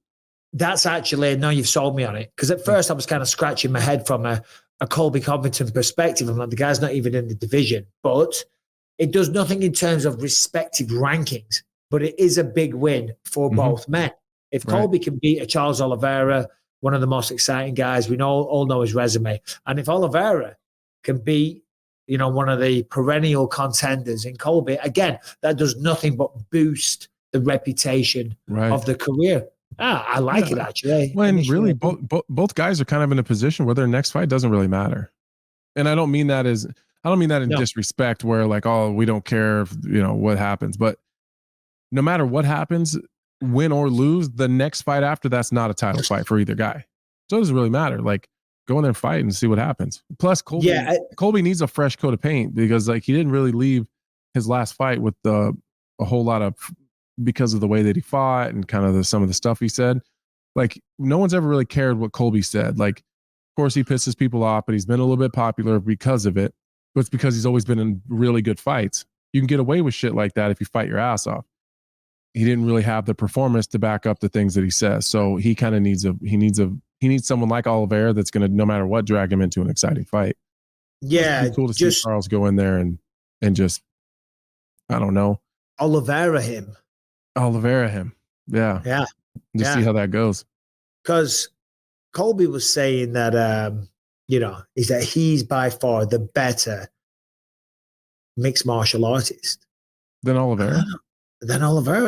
That's actually, now you've sold me on it. Because at first I was kind of scratching my head from a Colby Covington perspective. I'm like, the guy's not even in the division, but it does nothing in terms of respective rankings, but it is a big win for both men. If Colby can beat a Charles Olivera, one of the most exciting guys, we all know his resume. And if Olivera can beat, one of the perennial contenders in Colby, again, that does nothing but boost the reputation of the career. I like it actually. When really both guys are kind of in a position where their next fight doesn't really matter. And I don't mean that in disrespect where we don't care if, what happens, but no matter what happens, win or lose, the next fight after that's not a title fight for either guy. So it doesn't really matter. Go in there and fight and see what happens. Plus Colby needs a fresh coat of paint because he didn't really leave his last fight with a whole lot of, because of the way that he fought and kind of some of the stuff he said. No one's ever really cared what Colby said. Of course he pisses people off, but he's been a little bit popular because of it. But it's because he's always been in really good fights. You can get away with shit like that if you fight your ass off. He didn't really have the performance to back up the things that he says. So he kind of needs someone like Olivera that's going to, no matter what, drag him into an exciting fight. Yeah. It's cool to see Charles go in there and just, I don't know. Olivera him. Yeah. Yeah. Just see how that goes. Because Colby was saying that, is that he's by far the better mixed martial artist. Than Olivera?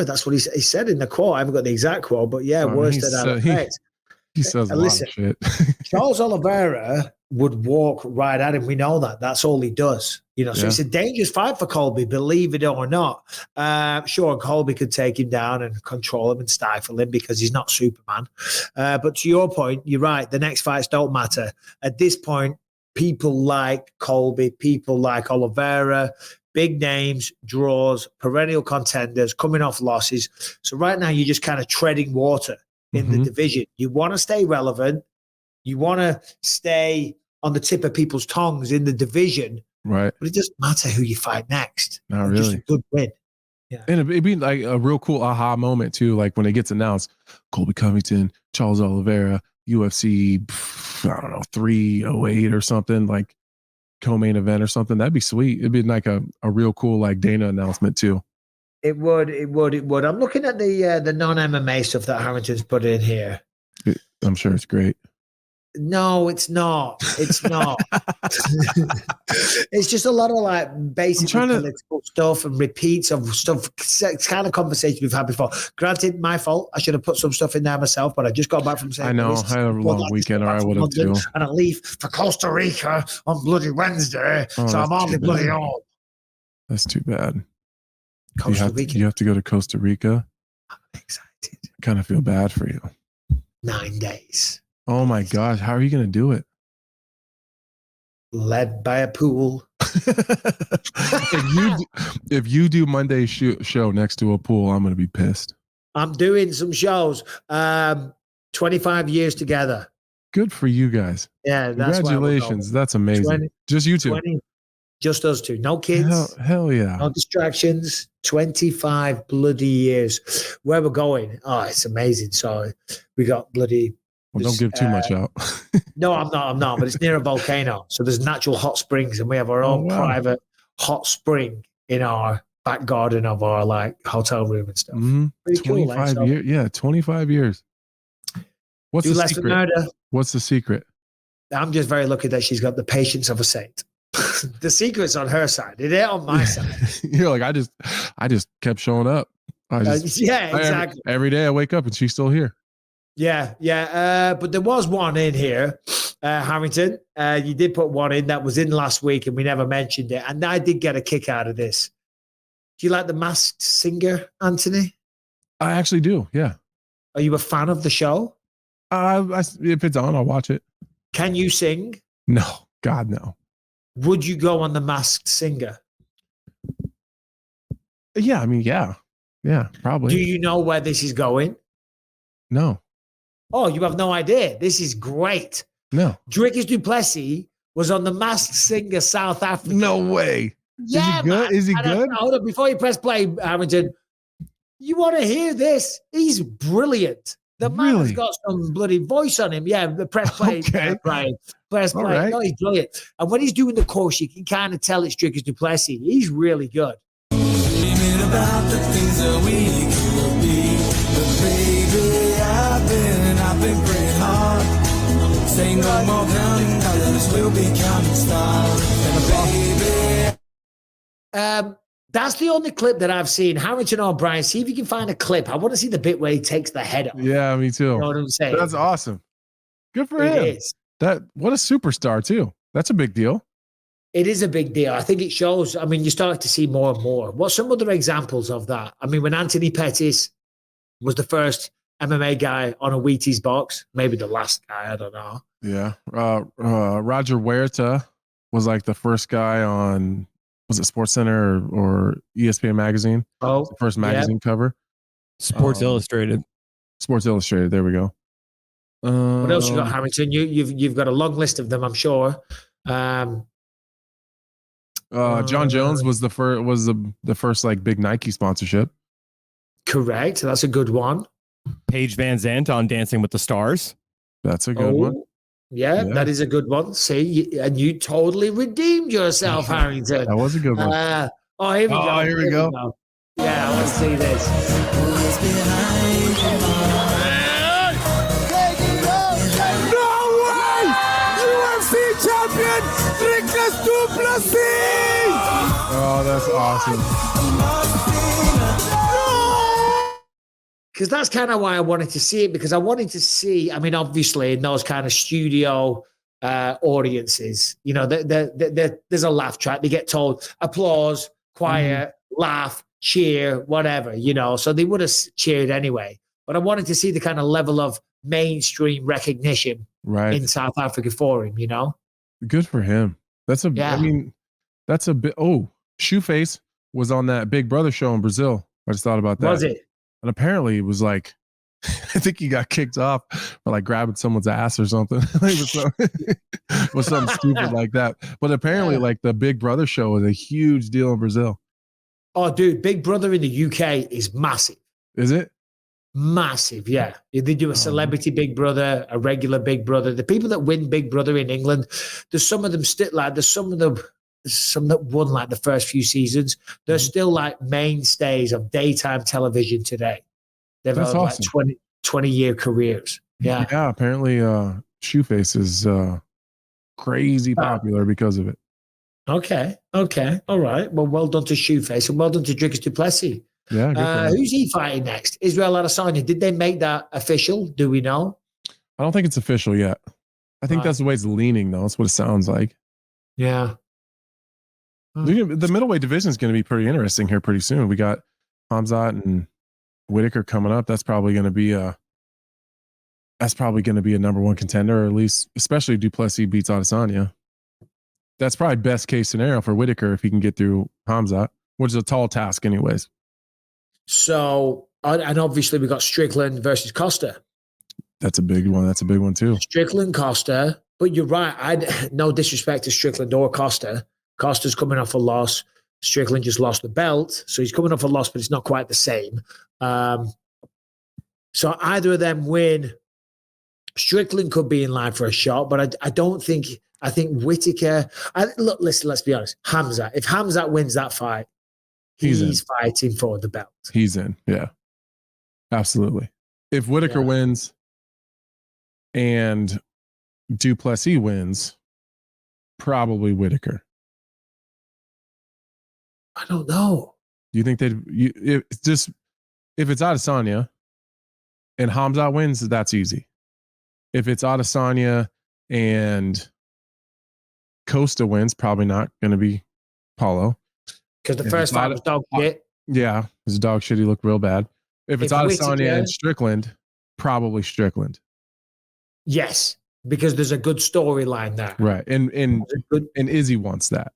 That's what he said in the quote. I haven't got the exact quote, but words to that effect. He says a lot of shit. Charles Olivera would walk right at him. We know that. That's all he does. So it's a dangerous fight for Colby, believe it or not. Sure, Colby could take him down and control him and stifle him because he's not Superman. But to your point, you're right. The next fights don't matter. At this point, people like Colby, people like Olivera, big names, draws, perennial contenders, coming off losses. So right now you're just kind of treading water in the division. You want to stay relevant. You want to stay on the tip of people's tongues in the division. Right. But it doesn't matter who you fight next. Not Just really. a good win. Yeah. And it'd be like a real cool aha moment too, like when it gets announced, Colby Covington, Charles Olivera, UFC, I don't know, 308 or something, like co-main event or something. That'd be sweet. It'd be like a real cool like Dana announcement too. It would. I'm looking at the non-MMA stuff that Harrington's put in here. I'm sure it's great. No, it's not. It's not. It's just a lot of like basic political stuff and repeats of stuff. It's kind of conversation we've had before. Granted, my fault. I should have put some stuff in there myself, but I just got back from St. I know. Louis. I had a long weekend, or I would have too. And I leave for Costa Rica on bloody Wednesday, so I'm on the bloody on. That's too bad. Costa Rica. You have to go to Costa Rica. I'm excited. I kind of feel bad for you. 9 days. Oh my gosh, how are you going to do it? Led by a pool. if you do Monday's show next to a pool, I'm going to be pissed. I'm doing some shows. 25 years together. Good for you guys. Yeah, that's congratulations. That's amazing. 20, just you two. 20, just us two. No kids. Hell yeah. No distractions. 25 bloody years. Where we're going. Oh, it's amazing. So we got bloody. Well, don't give too much out. No, I'm not. But it's near a volcano. So there's natural hot springs, and we have our own private hot spring in our back garden of our like hotel room and stuff. 25 cool, years. Yeah, 25 years. What's the secret? Murder. What's the secret? I'm just very lucky that she's got the patience of a saint. The secret's on her side. It ain't on my side. You're like, I just kept showing up. Yeah, exactly. Every day I wake up and she's still here. Yeah. But there was one in here, Harrington. You did put one in that was in last week and we never mentioned it. And I did get a kick out of this. Do you like The Masked Singer, Anthony? I actually do. Yeah. Are you a fan of the show? If it's on, I'll watch it. Can you sing? No. God, no. Would you go on The Masked Singer? Yeah. I mean, yeah. Yeah, probably. Do you know where this is going? No. Oh, you have no idea. This is great. No. Dricus du Plessis was on The Masked Singer South Africa. No way. Yeah, is he good? Is he good? Hold on, before you press play, Harrington, you want to hear this? He's brilliant. The man has got some bloody voice on him. Yeah, the press play. Okay. Brian. Press play. Right. No, he's brilliant. And when he's doing the course, you can kind of tell it's Dricus du Plessis. He's really good. About the things that we could be, but baby, I've been praying hard. Say no more counting dollars, we'll be counting stars. And baby, that's the only clip that I've seen. Harrington O'Brien, see if you can find a clip. I want to see the bit where he takes the head off. Yeah, me too. You know what I'm saying? That's awesome. Good for him. It is. What a superstar too. That's a big deal. It is a big deal. I think it shows. I mean, you start to see more and more. What's some other examples of that? I mean, when Anthony Pettis was the first MMA guy on a Wheaties box, maybe the last guy, I don't know. Yeah. Roger Huerta was like the first guy on, was it SportsCenter or ESPN magazine? Oh, the first magazine cover. Sports Illustrated. Sports Illustrated. There we go. What else you got, Harrington? You've got a long list of them, I'm sure. John Jones was the first like big Nike sponsorship. Correct. That's a good one. Paige Van Zandt on Dancing with the Stars. That's a good one. Yeah, that is a good one. See, and you totally redeemed yourself, Harrington. That was a good one. Here we go. Here we go. Yeah, I want to see this. no way! UFC champion, Dricus du Plessis! Oh, that's awesome. Because that's kind of why I wanted to see it, because I wanted to see, I mean, obviously in those kind of studio audiences, you know, there's a laugh track. They get told applause, quiet, laugh, cheer, whatever, you know, so they would have cheered anyway. But I wanted to see the kind of level of mainstream recognition in South Africa for him, you know? Good for him. That's a. Yeah. I mean, that's a bit. Oh, Shoeface was on that Big Brother show in Brazil. I just thought about that. Was it? And apparently, it was like, I think he got kicked off for like grabbing someone's ass or something. was something stupid like that. But apparently, like the Big Brother show was a huge deal in Brazil. Oh, dude, Big Brother in the UK is massive. Is it? Massive, yeah. They do a celebrity Big Brother, a regular Big Brother. The people that win Big Brother in England, there's some of them still like, there's some that won like the first few seasons. They're still like mainstays of daytime television today. They've had awesome. like 20-year careers. Yeah. Yeah. Apparently, Shoeface is crazy popular because of it. Okay. All right. Well done to Shoeface and well done to Dricus du Plessis. Yeah. Who's he fighting next? Israel Adesanya. Did they make that official? Do we know? I don't think it's official yet. I think that's the way it's leaning, though. That's what it sounds like. Yeah. The middleweight division is going to be pretty interesting here pretty soon. We got Hamzat and Whitaker coming up. That's probably going to be a number one contender, or at least, especially du Plessis beats Adesanya. That's probably best case scenario for Whitaker if he can get through Hamzat, which is a tall task, anyways. So, and obviously we got Strickland versus Costa. That's a big one. That's a big one too. Strickland, Costa. But you're right. No disrespect to Strickland or Costa. Costa's coming off a loss. Strickland just lost the belt. So he's coming off a loss, but it's not quite the same. So either of them win. Strickland could be in line for a shot, but I don't think, I think Whitaker, look, listen, let's be honest. Hamzat, if Hamzat wins that fight, he's fighting for the belt. He's in. Yeah, absolutely. If Whitaker wins and du Plessis wins, probably Whitaker. I don't know. Do you think if it's Adesanya and Hamzat wins, that's easy. If it's Adesanya and Costa wins, probably not going to be Paulo. Because the first fight was dog shit. Yeah, it was dog shit. He looked real bad. If it's Adesanya and Strickland, probably Strickland. Yes, because there's a good storyline there. Right. And Izzy wants that.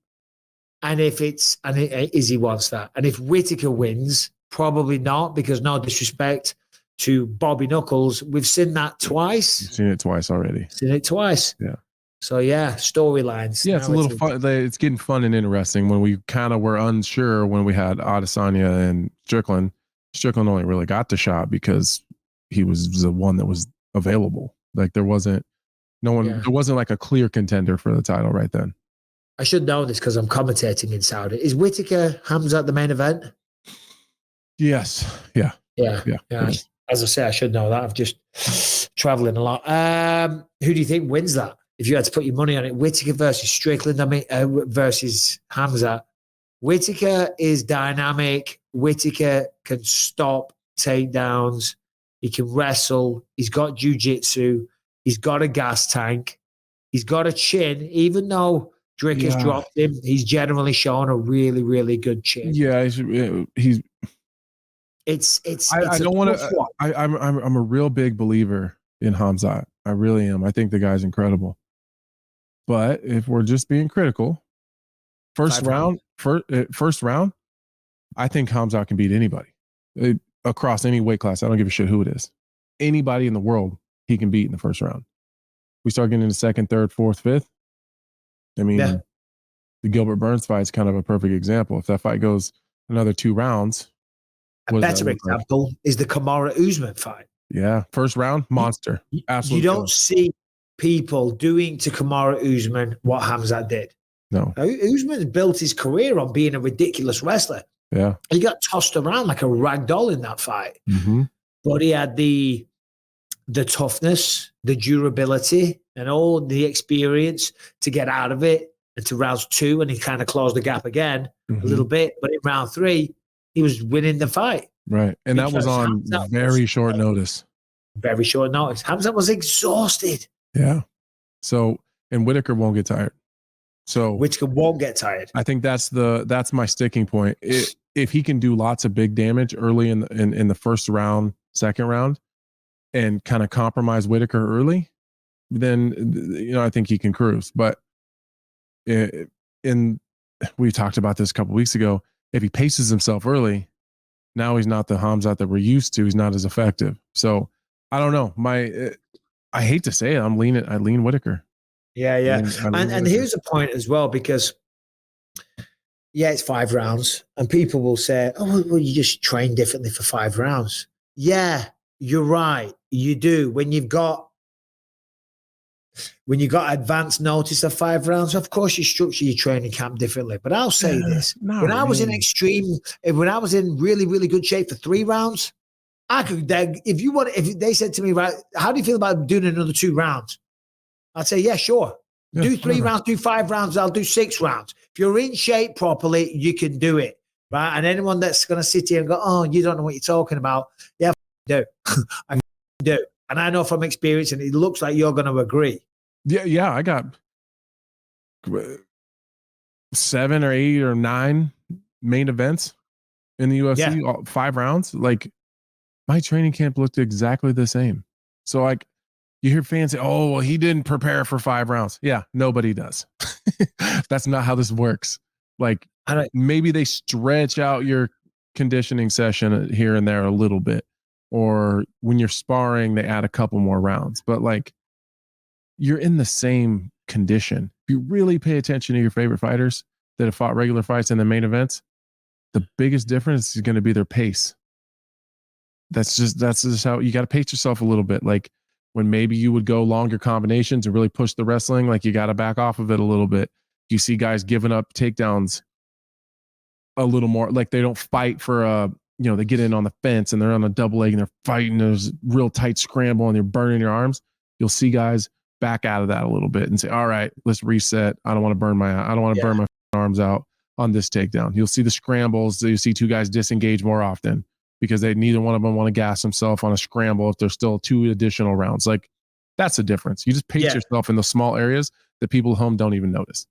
And Izzy wants that. And if Whitaker wins, probably not, because no disrespect to Bobby Knuckles, we've seen that twice. You've seen it twice already. Yeah. So storylines. Yeah, it's a little fun. It's getting fun and interesting. When we kind of were unsure when we had Adesanya and Strickland. Strickland only really got the shot because he was the one that was available. Like there wasn't like a clear contender for the title right then. I should know this because I'm commentating in Saudi. Is Whitaker Hamzat the main event? Yes. Yeah. As I say, I should know that. I'm just traveling a lot. Who do you think wins that? If you had to put your money on it, Whitaker versus Strickland, versus Hamzat. Whitaker is dynamic. Whitaker can stop takedowns. He can wrestle. He's got jiu-jitsu. He's got a gas tank. He's got a chin. Even though Dricus dropped him, he's generally shown a really, really good chin. Yeah, he's. I don't want to. I'm a real big believer in Hamzat. I really am. I think the guy's incredible. But if we're just being critical, first round, I think Hamzat can beat anybody across any weight class. I don't give a shit who it is. Anybody in the world he can beat in the first round. We start getting into second, third, fourth, fifth. I mean, the Gilbert Burns fight is kind of a perfect example. If that fight goes another 2 rounds. A better example is the Kamaru Usman fight. Yeah. First round, monster. Absolutely. You don't see people doing to Kamaru Usman what Hamzat did. No. Usman built his career on being a ridiculous wrestler. Yeah. He got tossed around like a rag doll in that fight. Mm-hmm. But he had the toughness, the durability, and all the experience to get out of it. And to round 2, and he kind of closed the gap again a little bit. But in round 3, he was winning the fight. Right. And that was on very short notice. Very short notice. Hamzat was exhausted. Yeah. So, and Whitaker won't get tired. So Whitaker won't get tired. I think that's my sticking point. If he can do lots of big damage early in the first round, second round, and kind of compromise Whitaker early, then I think he can cruise. But in we talked about this a couple weeks ago. If he paces himself early, now he's not the Hamzat that we're used to. He's not as effective. So I don't know. I hate to say it. I lean Whitaker. Yeah. And here's a point as well, because it's 5 rounds, and people will say, "Oh, well, you just train differently for 5 rounds." Yeah, you're right. You do. When you've got advanced notice of 5 rounds, of course you structure your training camp differently. But I'll say this: when I was in really, really good shape for 3 rounds, I could. If they said to me, right, how do you feel about doing another 2 rounds? I'd say, yeah, sure. Yeah, do 3 rounds, do 5 rounds. I'll do 6 rounds. If you're in shape properly, you can do it, right? And anyone that's going to sit here and go, "Oh, you don't know what you're talking about," yeah, I do. I do. And I know from experience, and it looks like you're going to agree. Yeah. I got 7 or 8 or 9 main events in the UFC, 5 rounds. Like, my training camp looked exactly the same. So, like, you hear fans say, "Oh, well, he didn't prepare for 5 rounds." Yeah, nobody does. That's not how this works. Like, maybe they stretch out your conditioning session here and there a little bit, or when you're sparring, they add a couple more rounds. But, like, you're in the same condition. If you really pay attention to your favorite fighters that have fought regular fights in the main events, the biggest difference is going to be their pace. That's just how you got to pace yourself a little bit. Like, when maybe you would go longer combinations and really push the wrestling, like, you got to back off of it a little bit. You see guys giving up takedowns a little more, like they don't fight for they get in on the fence and they're on a double leg and they're fighting. There's real tight scramble and you're burning your arms. You'll see guys back out of that a little bit and say, "All right, let's reset. I don't want to burn my arms out on this takedown." You'll see the scrambles. You see 2 guys disengage more often because neither one of them want to gas himself on a scramble if there's still 2 additional rounds. Like, that's the difference. You just pace yourself in those small areas that people at home don't even notice.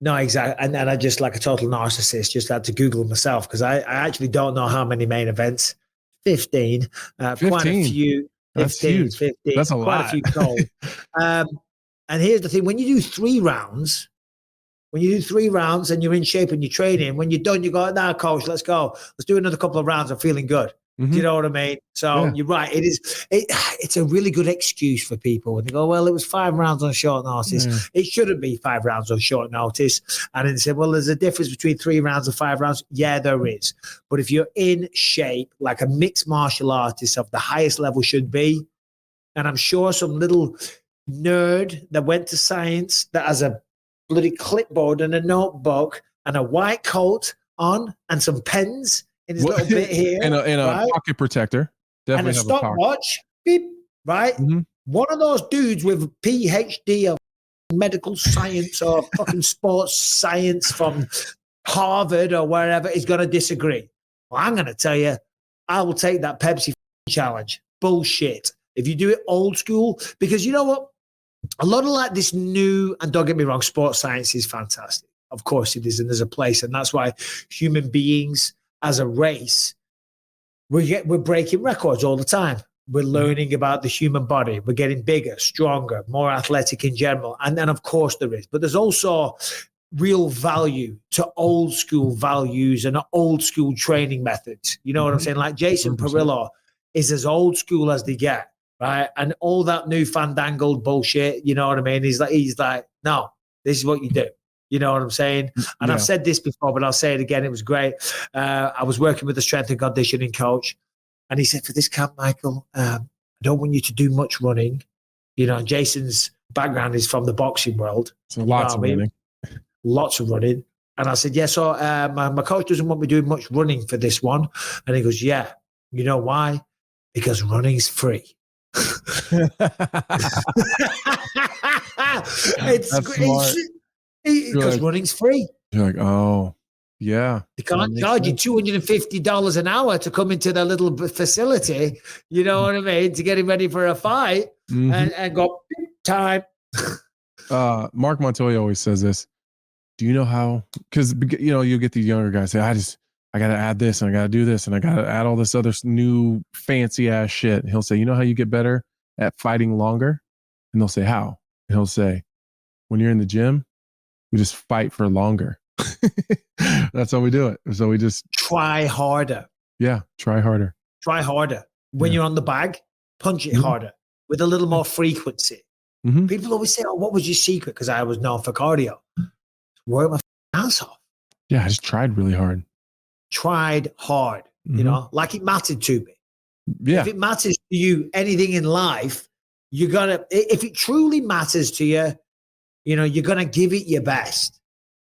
No, exactly. And I just, like a total narcissist, just had to Google myself, because I actually don't know how many main events. 15. 15. Quite a few. 15, that's huge. 15. That's a quite lot. A few goals. And here's the thing: when you do 3 rounds, and you're in shape and you're training, when you're done, you go, "Nah, coach, let's go. Let's do another couple of rounds. I'm feeling good." Mm-hmm. Do you know what I mean? So You're right. It's a really good excuse for people when they go, "Well, it was 5 rounds on short notice." Yeah. It shouldn't be 5 rounds on short notice. And then they say, "Well, there's a difference between 3 rounds and 5 rounds." Yeah, there is. But if you're in shape, like a mixed martial artist of the highest level should be, and I'm sure some little nerd that went to science that has a bloody clipboard and a notebook and a white coat on and some pens in his little bit here, and a pocket protector, definitely, and a stopwatch, beep, right? Mm-hmm. One of those dudes with a PhD of medical science or fucking sports science from Harvard or wherever is going to disagree. Well, I'm going to tell you, I will take that Pepsi challenge. Bullshit. If you do it old school, because you know what? A lot of like this new, and don't get me wrong, sports science is fantastic. Of course it is, and there's a place, and that's why human beings as a race, we're breaking records all the time. We're learning about the human body. We're getting bigger, stronger, more athletic in general. And then, of course, there is. But there's also real value to old school values and old school training methods. You know what I'm saying? Like Jason 100%. Perillo is as old school as they get, right? And all that new fandangled bullshit, you know what I mean? He's like, no, this is what you do. You know what I'm saying? And I've said this before, but I'll say it again. It was great. I was working with a strength and conditioning coach, and he said, for this camp, Michael, I don't want you to do much running. You know, and Jason's background is from the boxing world. So lots of running. Lots of running. And I said, so my coach doesn't want me doing much running for this one. And he goes, yeah. You know why? Because running's free. Because running's free. You're like, oh, yeah. They can't charge you $250 an hour to come into their little facility, you know what I mean, to get him ready for a fight and go, time. Mark Montoya always says this. Do you know how? Because, you know, you get these younger guys say, I got to add this and I got to do this and I got to add all this other new fancy ass shit. And he'll say, you know how you get better at fighting longer? And they'll say, how? And he'll say, when you're in the gym, We just fight for longer. That's how we do it. So we just try harder. Yeah, try harder. Try harder. When you're on the bag, punch it harder with a little more frequency. People always say, "Oh, what was your secret?" Because I was known for cardio. Work my ass off. Yeah, I just tried really hard. Tried hard. You know, like it mattered to me. Yeah. If it matters to you, anything in life, you're gonna. If it truly matters to you, you know, you're gonna give it your best.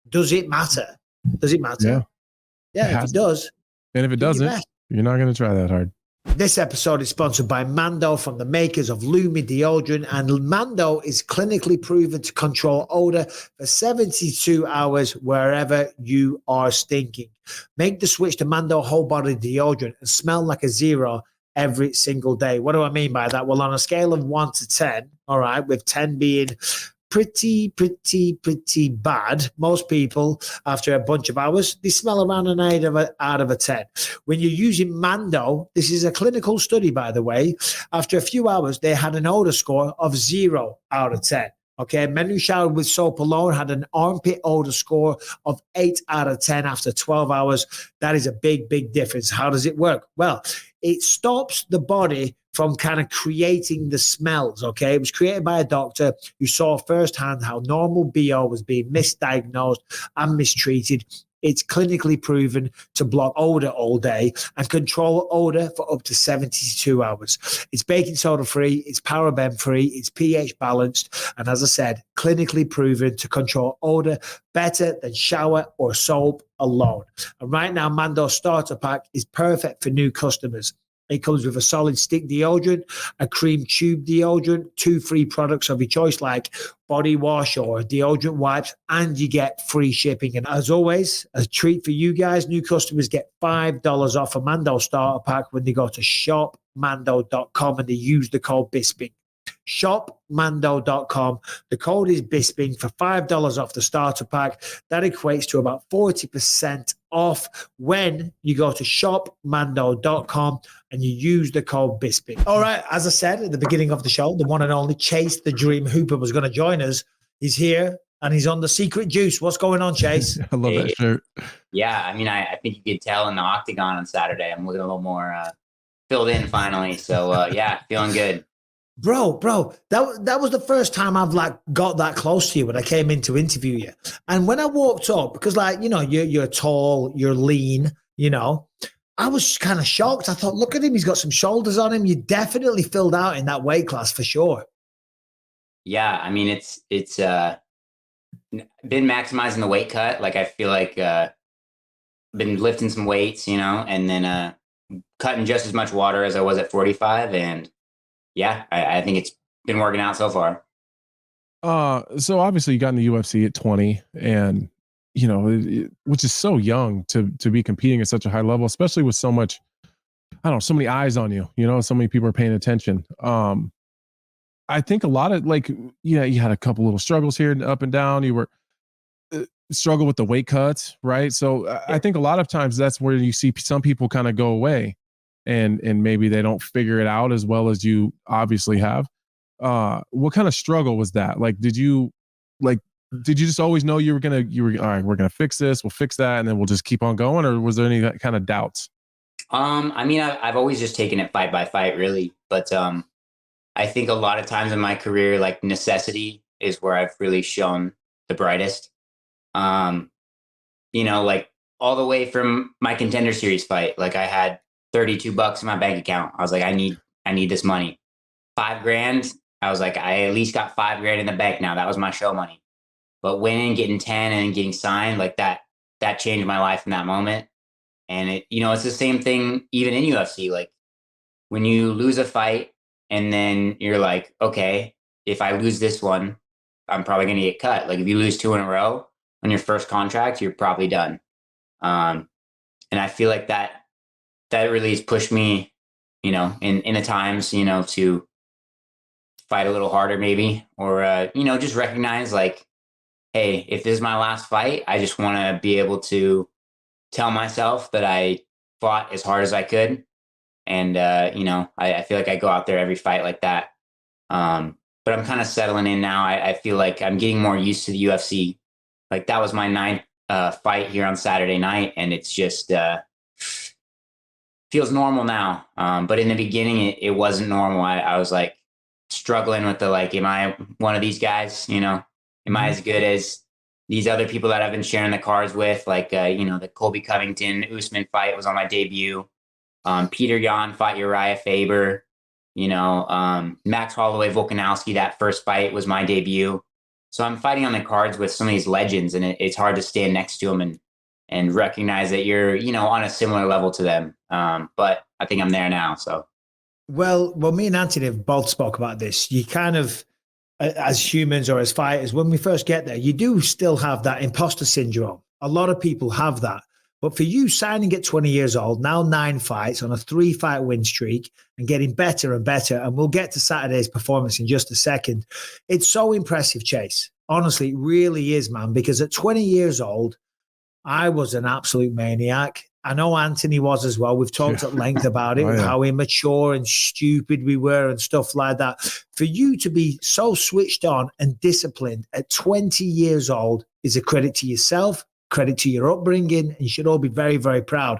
Does it matter? Does it matter? Yeah, if it does. And if it doesn't, you're not going to try that hard. This episode is sponsored by Mando from the makers of Lumi deodorant. And Mando is clinically proven to control odor for 72 hours wherever you are stinking. Make the switch to Mando whole body deodorant and smell like a zero every single day. What do I mean by that? Well, on a scale of 1 to 10, all right, with 10 being pretty bad. Most people, after a bunch of hours, they smell around an 8 out of a 10. When you're using Mando, this is a clinical study, by the way. After a few hours, they had an odor score of 0 out of 10. Okay, men who showered with soap alone had an armpit odor score of 8 out of 10 after 12 hours. That is a big difference. How does it work? Well, it stops the body from kind of creating the smells, okay? It was created by a doctor who saw firsthand how normal BO was being misdiagnosed and mistreated. It's clinically proven to block odor all day and control odor for up to 72 hours. It's baking soda free, it's paraben free, it's pH balanced, and as I said, clinically proven to control odor better than shower or soap alone. And right now, Mando Starter Pack is perfect for new customers. It comes with a solid stick deodorant, a cream tube deodorant, 2 free products of your choice like body wash or deodorant wipes, and you get free shipping. And as always, a treat for you guys, new customers get $5 off a Mando Starter Pack when they go to shopmando.com and they use the code Bisping. Shopmando.com. The code is Bisping for $5 off the starter pack. That equates to about 40% off when you go to shopmando.com and you use the code Bisping. All right, as I said at the beginning of the show, the one and only Chase the Dream Hooper was going to join us. He's here and he's on the secret juice. What's going on, Chase? I love that shirt. Yeah, I mean, I think you could tell in the octagon on Saturday. I'm looking a little more filled in finally. So, yeah, feeling good. Bro, that was the first time I've got that close to you when I came in to interview you. And when I walked up, because you're tall, you're lean, I was kind of shocked. I thought, look at him, he's got some shoulders on him. You definitely filled out in that weight class for sure. Yeah, I mean, it's been maximizing the weight cut. Like I feel like been lifting some weights, and then cutting just as much water as I was at 45, and yeah, I think it's been working out so far. So obviously you got in the UFC at 20 and, which is so young to be competing at such a high level, especially with so much, so many eyes on you, so many people are paying attention. I think a lot of you had a couple little struggles here up and down. You were struggle with the weight cuts, right? So I think a lot of times that's where you see some people kind of go away. And maybe they don't figure it out as well as you obviously have. What kind of struggle was that? Did you just always know you were all right, we're gonna fix this, we'll fix that, and then we'll just keep on going? Or was there any kind of doubts? I mean, I've always just taken it fight by fight, really. But I think a lot of times in my career, necessity is where I've really shown the brightest. All the way from my Contender Series fight, I had $32 in my bank account. I was like, I need this money. $5,000. I was like, I at least got $5,000 in the bank now. That was my show money. But winning, getting 10 and getting signed, that changed my life in that moment. And it's the same thing even in UFC. When you lose a fight and then you're like, okay, if I lose this one, I'm probably going to get cut. If you lose 2 in a row on your first contract, you're probably done. And I feel like that really has pushed me, in the times, to fight a little harder maybe, or, just recognize hey, if this is my last fight, I just want to be able to tell myself that I fought as hard as I could. And, I feel like I go out there every fight like that. But I'm kind of settling in now. I feel like I'm getting more used to the UFC. like that was my ninth fight here on Saturday night, and it's just feels normal now. But in the beginning, it wasn't normal. I was like struggling with the like, am I one of these guys? You know, am I as good as these other people that I've been sharing the cards with? Like, you know, the Colby Covington Usman fight was on my debut. Peter Yan fought Uriah Faber. You know, Max Holloway Volkanovski, that first fight was my debut. So I'm fighting on the cards with some of these legends, and it's hard to stand next to them and recognize that you're, you know, on a similar level to them. But I think I'm there now. So, well, me and Anthony have both spoke about this. You kind of, as humans or as fighters, when we first get there, you do still have that imposter syndrome. A lot of people have that. But for you signing at 20 years old, now 9 fights on a 3-fight win streak and getting better and better, and we'll get to Saturday's performance in just a second. It's so impressive, Chase. Honestly, it really is, man, because at 20 years old, I was an absolute maniac. I know Anthony was as well. We've talked at length about it, how immature and stupid we were and stuff like that. For you to be so switched on and disciplined at 20 years old is a credit to yourself, credit to your upbringing, and you should all be very, very proud.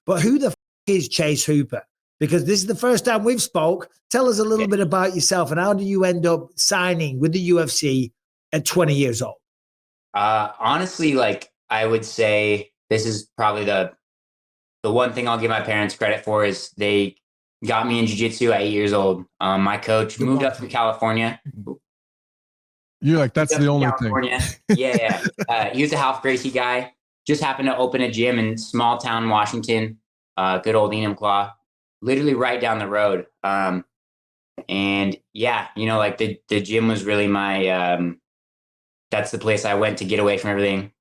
But who the f is Chase Hooper? Because this is the first time we've spoke. Tell us a little bit about yourself and how do you end up signing with the UFC at 20 years old? Honestly, like I would say this is probably the one thing I'll give my parents credit for is they got me in jiu-jitsu at 8 years old. My coach moved up from California. You're like, that's the only California. thing. Yeah. He was a Ralph Gracie guy. Just happened to open a gym in small town Washington, good old Enumclaw, literally right down the road. And yeah, you know, like the gym was really my, that's the place I went to get away from everything.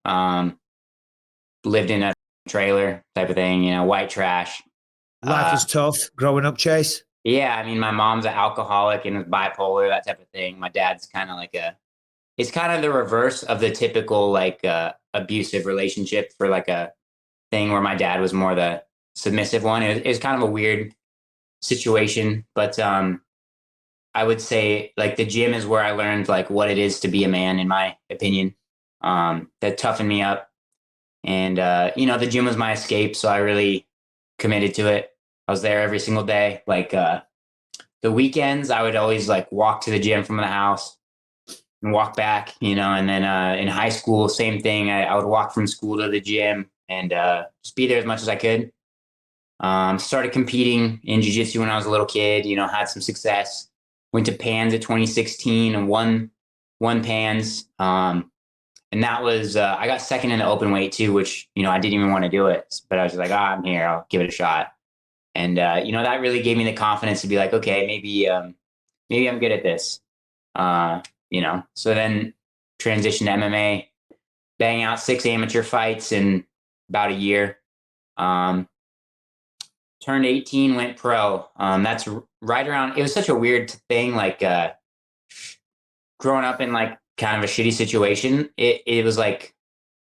Lived in a trailer type of thing, you know, white trash. Life was tough growing up, Chase. Yeah. I mean, my mom's an alcoholic and was bipolar, that type of thing. My dad's kind of like it's kind of the reverse of the typical like abusive relationship for like a thing where my dad was more the submissive one. It was kind of a weird situation, but I would say like the gym is where I learned like what it is to be a man, in my opinion. That toughened me up. And, you know, the gym was my escape. So I really committed to it. I was there every single day. Like the weekends, I would always like walk to the gym from the house and walk back, you know, and then in high school, same thing. I would walk from school to the gym and just be there as much as I could. Started competing in jiu-jitsu when I was a little kid, you know, had some success. Went to Pans at 2016 and won Pans. And that was, I got second in the open weight too, which, you know, I didn't even want to do it, but I was like, I'm here, I'll give it a shot. And, you know, that really gave me the confidence to be like, okay, maybe I'm good at this. You know, so then transitioned to MMA, bang out 6 amateur fights in about a year. Turned 18, went pro. That's right around, it was such a weird thing, like growing up in like kind of a shitty situation. It was like,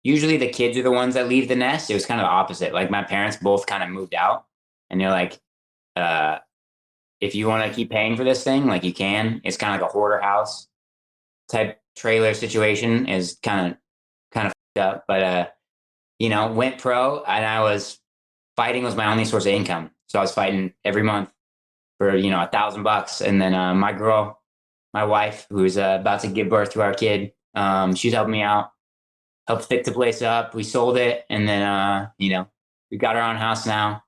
usually the kids are the ones that leave the nest. It was kind of the opposite. Like my parents both kind of moved out and they're like, if you want to keep paying for this thing, like you can. It's kind of like a hoarder house type trailer situation, is kind of up, but you know, went pro and fighting was my only source of income. So I was fighting every month for, you know, $1,000. And then my wife, who's about to give birth to our kid, she's helping me out, helped fix the place up. We sold it. And then, you know, we got our own house now.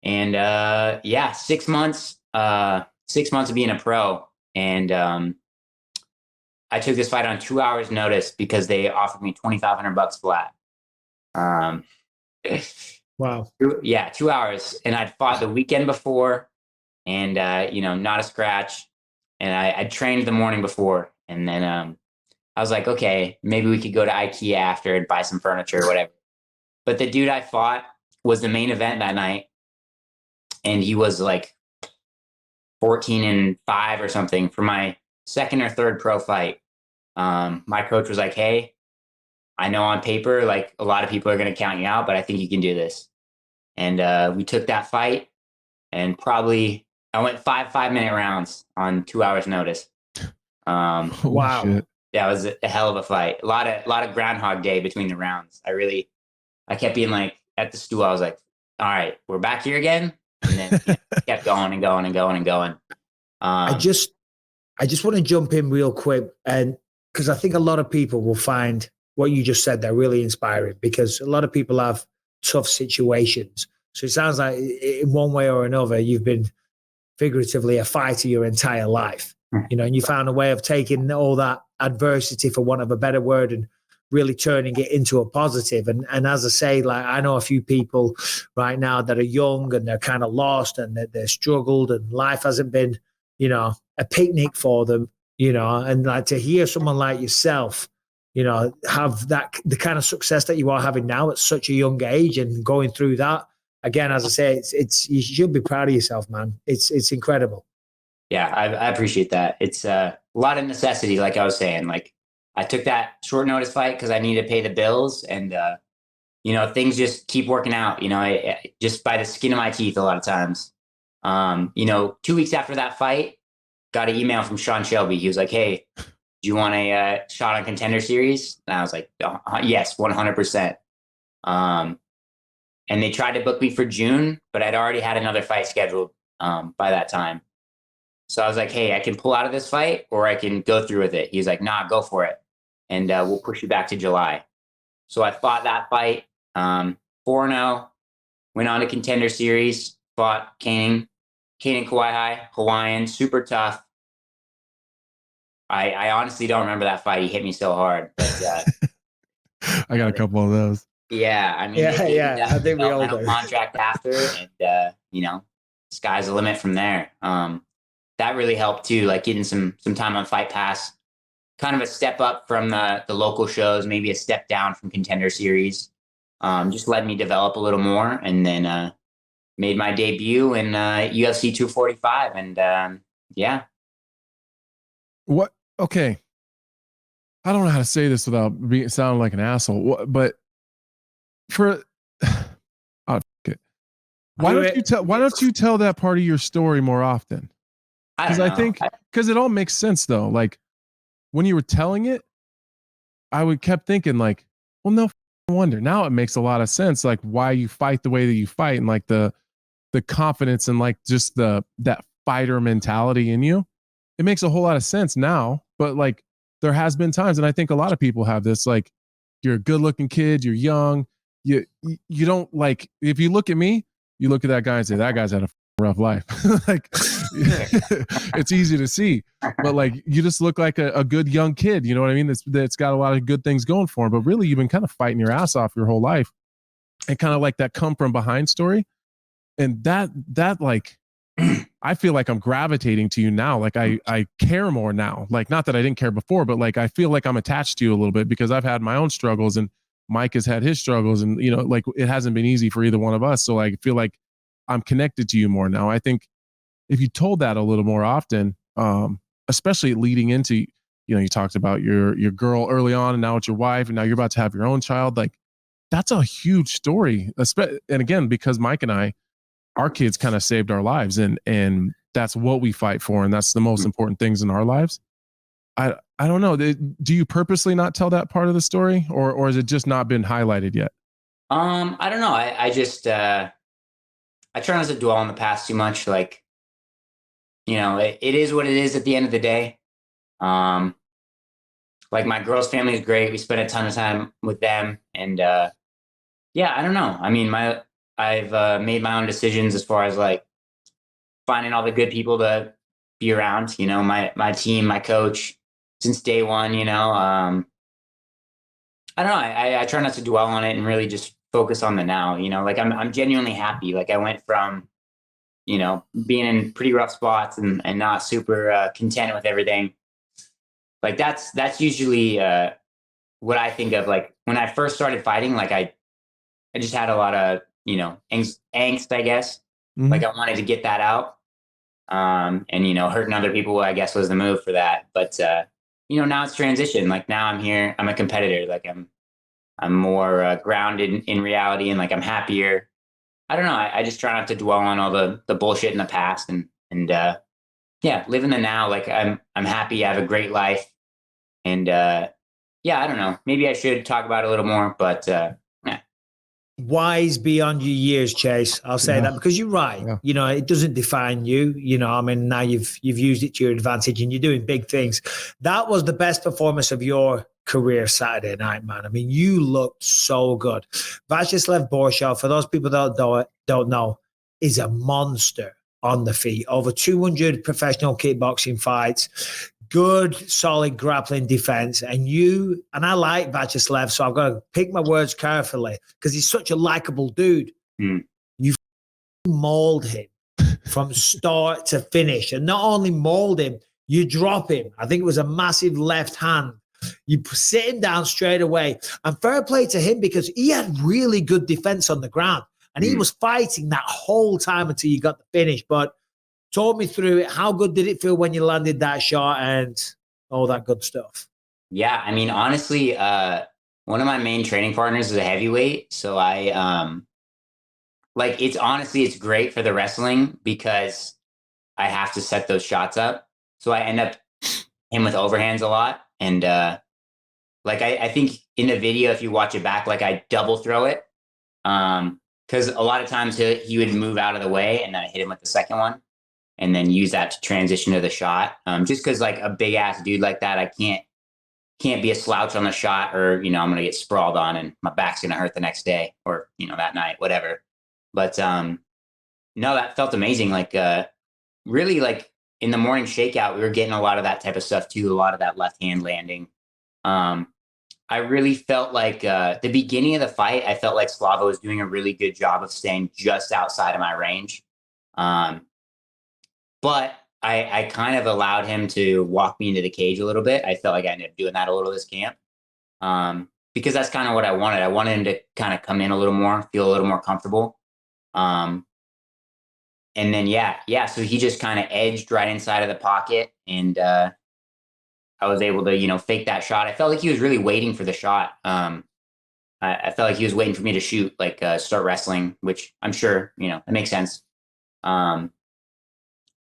And yeah, 6 months of being a pro. And I took this fight on 2 hours notice because they offered me $2,500 flat. Wow. Yeah, 2 hours. And I'd fought the weekend before and, you know, not a scratch. And I trained the morning before. And then I was like, okay, maybe we could go to IKEA after and buy some furniture or whatever. But the dude I fought was the main event that night. And he was like 14-5 or something for my second or third pro fight. My coach was like, hey, I know on paper, like a lot of people are going to count you out, but I think you can do this. And we took that fight and I went 5 5-minute rounds on 2 hours notice. Wow. Shit. that was a hell of a fight. A lot of Groundhog Day between the rounds. I kept being like at the stool. I was like, all right, we're back here again. And then kept going and going and going and going. I just want to jump in real quick, and because I think a lot of people will find what you just said there really inspiring, because a lot of people have tough situations. So it sounds like in one way or another, you've been figuratively a fighter your entire life, and you found a way of taking all that adversity, for want of a better word, and really turning it into a positive. And as I say, like, I know a few people right now that are young and they're kind of lost and they're struggled and life hasn't been, a picnic for them, and like to hear someone like yourself, have the kind of success that you are having now at such a young age and going through that. Again, as I say, it's you should be proud of yourself, man. It's incredible. Yeah, I appreciate that. It's a lot of necessity, like I was saying. Like, I took that short notice fight because I needed to pay the bills, and things just keep working out. I just by the skin of my teeth a lot of times. 2 weeks after that fight, got an email from Sean Shelby. He was like, "Hey, do you want a shot on Contender Series?" And I was like, "Yes, 100%." And they tried to book me for June, but I'd already had another fight scheduled by that time. So I was like, "Hey, I can pull out of this fight, or I can go through with it." He was like, "Nah, go for it, and we'll push you back to July." So I fought that fight, 4-0, went on to Contender Series, fought Cain and Kawhi, Hawaiian, super tough. I honestly don't remember that fight. He hit me so hard. But, I got a couple of those. Yeah, I mean, I think we all do. Contract after, and sky's the limit from there. That really helped too, like getting some time on Fight Pass, kind of a step up from the local shows, maybe a step down from Contender Series. Just let me develop a little more, and then made my debut in UFC 245, and yeah. What? Okay. I don't know how to say this without sounding like an asshole, but for why don't you tell that part of your story more often? Because I think it all makes sense though. Like when you were telling it, I kept thinking like, well, no wonder. Now it makes a lot of sense, like why you fight the way that you fight, and like the confidence and like just that fighter mentality in you. It makes a whole lot of sense now. But like there has been times, and I think a lot of people have this, like you're a good looking kid, you're young, you don't, like, if you look at me, you look at that guy and say, that guy's had a rough life. Like it's easy to see, but like you just look like a good young kid, you know what I mean? That's got a lot of good things going for him, but really you've been kind of fighting your ass off your whole life, and kind of like that come from behind story. And that like, I feel like I'm gravitating to you now. Like I care more now. Like, not that I didn't care before, but like I feel like I'm attached to you a little bit because I've had my own struggles and Mike has had his struggles, and like it hasn't been easy for either one of us. So I feel like I'm connected to you more now. I think if you told that a little more often, especially leading into, you talked about your girl early on, and now it's your wife, and now you're about to have your own child. Like that's a huge story. And again, because Mike and I, our kids kind of saved our lives, and that's what we fight for, and that's the most important things in our lives. I don't know. Do you purposely not tell that part of the story, or has it just not been highlighted yet? I don't know. I just I try not to dwell on the past too much. Like, it is what it is at the end of the day. Like my girl's family is great. We spent a ton of time with them, and yeah, I don't know. I mean, I've made my own decisions as far as like finding all the good people to be around, my team, my coach since day one, I don't know. I try not to dwell on it and really just focus on the now, like I'm genuinely happy. Like I went from, being in pretty rough spots and not super content with everything. Like that's usually what I think of. Like when I first started fighting, like I just had a lot of, angst, I guess. Mm-hmm. Like I wanted to get that out. And, hurting other people, I guess, was the move for that. But, now it's transition. Like now I'm here, I'm a competitor. Like I'm more grounded in reality, and like I'm happier. I don't know. I just try not to dwell on all the bullshit in the past, and yeah, live in the now. Like I'm happy. I have a great life, And yeah, I don't know. Maybe I should talk about it a little more, but yeah. Wise beyond your years, Chase. I'll say that because you're right. Yeah. You know, it doesn't define you. You know, I mean, now you've used it to your advantage and you're doing big things. That was the best performance of your career Saturday night, man. I mean, you looked so good. Vyacheslav Borshev, for those people that don't know, is a monster on the feet. Over 200 professional kickboxing fights. Good, solid grappling defense. And I like Vyacheslav, so I've got to pick my words carefully because he's such a likable dude. You mauled him from start to finish. And not only mauled him, you drop him. I think it was a massive left hand. You sit him down straight away. And fair play to him because he had really good defense on the ground. And he was fighting that whole time until you got the finish. But talk me through it. How good did it feel when you landed that shot and all that good stuff? Yeah, I mean, honestly, one of my main training partners is a heavyweight. So it's great for the wrestling because I have to set those shots up. So I end up him with overhands a lot. And I think in the video, if you watch it back, like I double throw it. Because a lot of times he would move out of the way and then I hit him with the second one. And then use that to transition to the shot. Just because like a big ass dude like that, I can't be a slouch on the shot or, you know, I'm going to get sprawled on and my back's going to hurt the next day or, you know, that night, whatever. But no, that felt amazing. Like really like in the morning shakeout, we were getting a lot of that type of stuff too. A lot of that left hand landing. I really felt like the beginning of the fight, I felt like Slava was doing a really good job of staying just outside of my range. But I kind of allowed him to walk me into the cage a little bit. I felt like I ended up doing that a little this camp because that's kind of what I wanted. I wanted him to kind of come in a little more, feel a little more comfortable. And then, so he just kind of edged right inside of the pocket and I was able to, you know, fake that shot. I felt like he was really waiting for the shot. I felt like he was waiting for me to shoot, like start wrestling, which I'm sure, you know, it makes sense.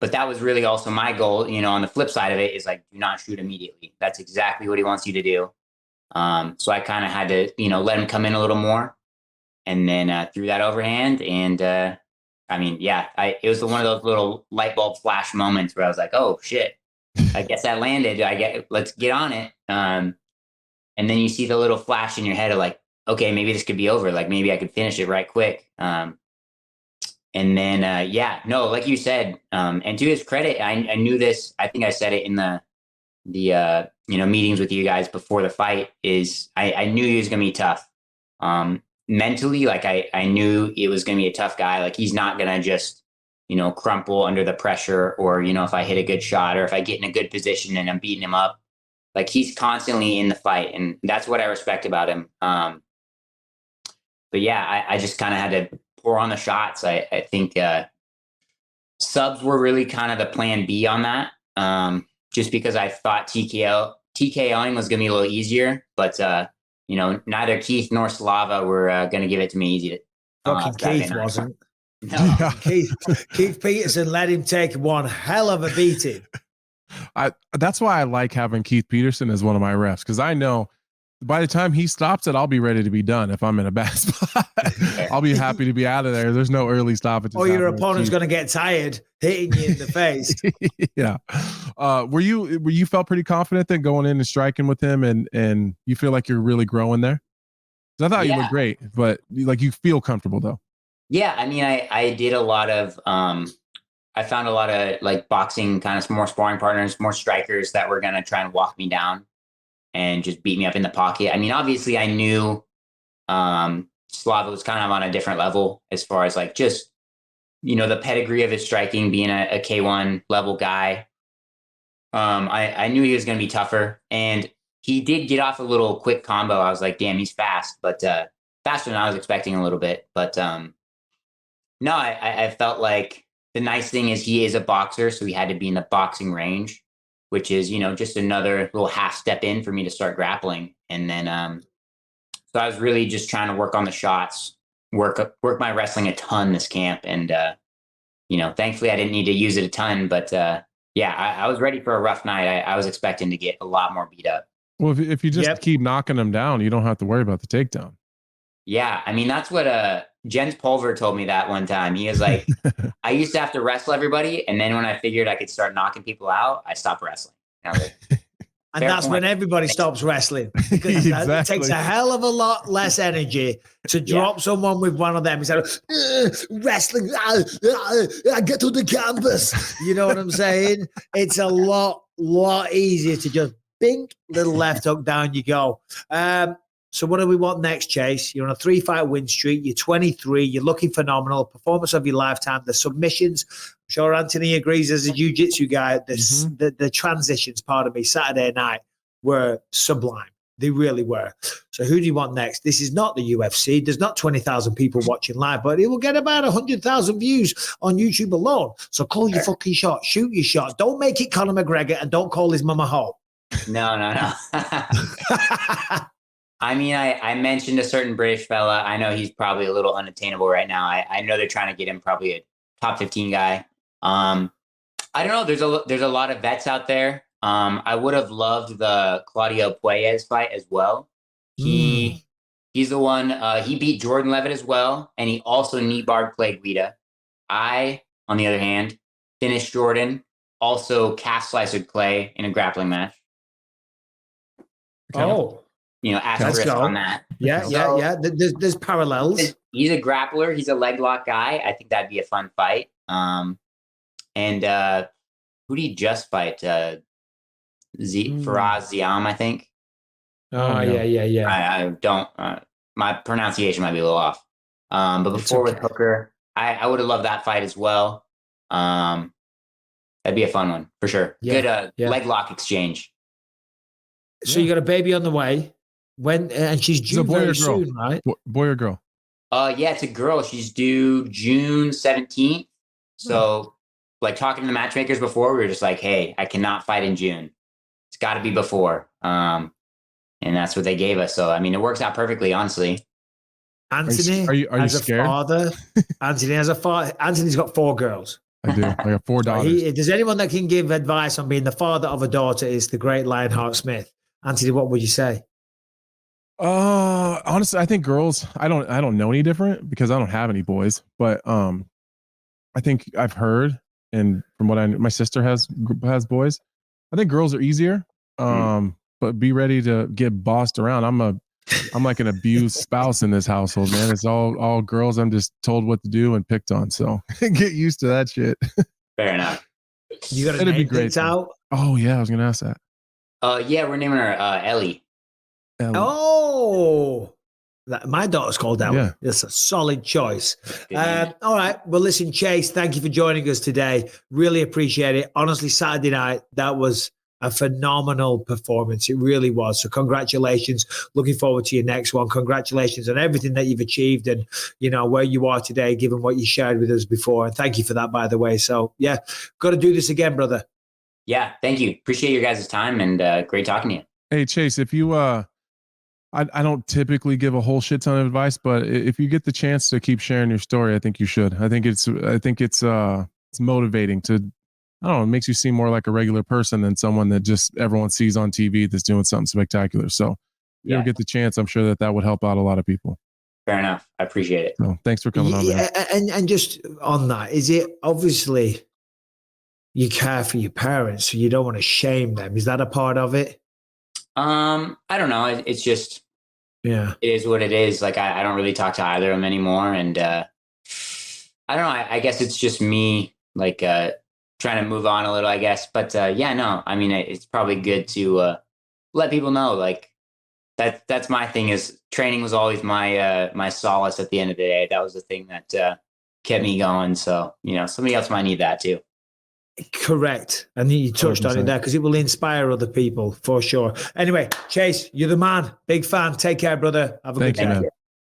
But that was really also my goal, you know, on the flip side of it is like, do not shoot immediately. That's exactly what he wants you to do. So I kind of had to, you know, let him come in a little more and then threw that overhand. And I mean, it was one of those little light bulb flash moments where I was like, oh shit, I guess that landed. Let's get on it. And then you see the little flash in your head of like, okay, maybe this could be over. Like maybe I could finish it right quick. And then, like you said, and to his credit, I knew this. I think I said it in the meetings with you guys before the fight. Is I knew he was going to be tough. Mentally, like I knew it was going to be a tough guy. Like he's not going to just, you know, crumple under the pressure, or you know, if I hit a good shot or if I get in a good position and I'm beating him up. Like he's constantly in the fight, and that's what I respect about him. But yeah, I just kind of had to pour on the shots. I think subs were really kind of the plan B on that. Just because I thought TKOing was going to be a little easier, but you know, neither Keith nor Slava were going to give it to me easy. Fucking Keith wasn't. No. Yeah. Keith Peterson let him take one hell of a beating. That's why I like having Keith Peterson as one of my refs, because I know by the time he stops it, I'll be ready to be done. If I'm in a bad spot, I'll be happy to be out of there. There's no early stoppages. Or your opponent's going to get tired hitting you in the face. Yeah. Were you felt pretty confident then going in and striking with him, and you feel like you're really growing there? I thought you looked great, but like you feel comfortable though. Yeah, I mean, I did a lot of I found a lot of like boxing kind of more sparring partners, more strikers that were going to try and walk me down and just beat me up in the pocket. I mean, obviously I knew Slava was kind of on a different level as far as like just, you know, the pedigree of his striking, being a K1 level guy. I knew he was going to be tougher, and he did get off a little quick combo. I was like, damn, he's fast, but faster than I was expecting a little bit. But no, I felt like the nice thing is he is a boxer, so he had to be in the boxing range, which is, you know, just another little half step in for me to start grappling. And then, so I was really just trying to work on the shots, work my wrestling a ton this camp. And, you know, thankfully I didn't need to use it a ton, but yeah, I was ready for a rough night. I was expecting to get a lot more beat up. Well, if you just keep knocking them down, you don't have to worry about the takedown. Yeah, I mean, that's what Jens Pulver told me that one time. He was like, I used to have to wrestle everybody, and then when I figured I could start knocking people out, I stopped wrestling. And I was like, and that's when everybody stops wrestling, because it takes a hell of a lot less energy to drop someone with one of them. He's like, wrestling, I get to the canvas. You know what I'm saying? It's a lot easier to just bink, little left hook, down you go. So what do we want next, Chase? You're on a 3-fight win streak. You're 23. You're looking phenomenal. Performance of your lifetime. The submissions. I'm sure Anthony agrees as a jiu-jitsu guy. The transitions, pardon me, Saturday night were sublime. They really were. So who do you want next? This is not the UFC. There's not 20,000 people watching live, but it will get about 100,000 views on YouTube alone. So call your fucking shot. Shoot your shot. Don't make it Conor McGregor, and don't call his mama hoe. No. I mean, I mentioned a certain British fella. I know he's probably a little unattainable right now. I know they're trying to get him probably a top 15 guy. I don't know. There's a lot of vets out there. I would have loved the Claudio Puelles fight as well. He's the one. He beat Jordan Levitt as well, and he also knee barred Clay Guida. I, on the other hand, finished Jordan, also calf slicered Clay in a grappling match. Asterisk on that. Yeah. There's parallels. He's a grappler. He's a leg lock guy. I think that'd be a fun fight. And who did he just fight? Faraz Ziam, I think. Oh, yeah. I don't. My pronunciation might be a little off. But before with Hooker, I would have loved that fight as well. That'd be a fun one for sure. Good leg lock exchange. So you got a baby on the way. And she's due very soon, right? Boy or girl? Yeah, it's a girl. She's due June 17th. So, like talking to the matchmakers before, we were just like, hey, I cannot fight in June. It's got to be before. And that's what they gave us. So, I mean, it works out perfectly, honestly. Anthony, are you scared? Anthony has a father. Anthony's got 4 girls. I do. I got 4 daughters. If there's anyone that can give advice on being the father of a daughter, is the great Lionheart Smith. Anthony, what would you say? Honestly, I think girls, I don't know any different because I don't have any boys, but I think I've heard, and from what I know, my sister has boys. I think girls are easier. But be ready to get bossed around. I'm like an abused spouse in this household, man. It's all girls. I'm just told what to do and picked on. So get used to that shit. Fair enough. You got to name things out? Oh yeah, I was gonna ask that. Yeah, we're naming her Ellie. Oh, my daughter's called Ellie. Yeah. That's a solid choice. All right. Well, listen, Chase, thank you for joining us today. Really appreciate it. Honestly, Saturday night, that was a phenomenal performance. It really was. So congratulations. Looking forward to your next one. Congratulations on everything that you've achieved and, where you are today, given what you shared with us before. And thank you for that, by the way. So, yeah, got to do this again, brother. Yeah, thank you. Appreciate your guys' time and great talking to you. Hey, Chase, if you I don't typically give a whole shit ton of advice, but if you get the chance to keep sharing your story, I think you should. I think it's motivating to, I don't know, it makes you seem more like a regular person than someone that just everyone sees on TV that's doing something spectacular. So if you ever get the chance, I'm sure that would help out a lot of people. Fair enough. I appreciate it. So thanks for coming on, man. And just on that, is it obviously you care for your parents, so you don't want to shame them? Is that a part of it? I don't know. It's just, it is what it is. Like, I don't really talk to either of them anymore. And, I don't know. I guess it's just me, like, trying to move on a little, I guess. But, no, I mean, it's probably good to, let people know, like, that's my thing is training was always my solace at the end of the day. That was the thing that, kept me going. So, somebody else might need that too. Correct. And you touched on it there because it will inspire other people for sure. Anyway, Chase, you're the man. Big fan. Take care, brother. Have a good day. Man.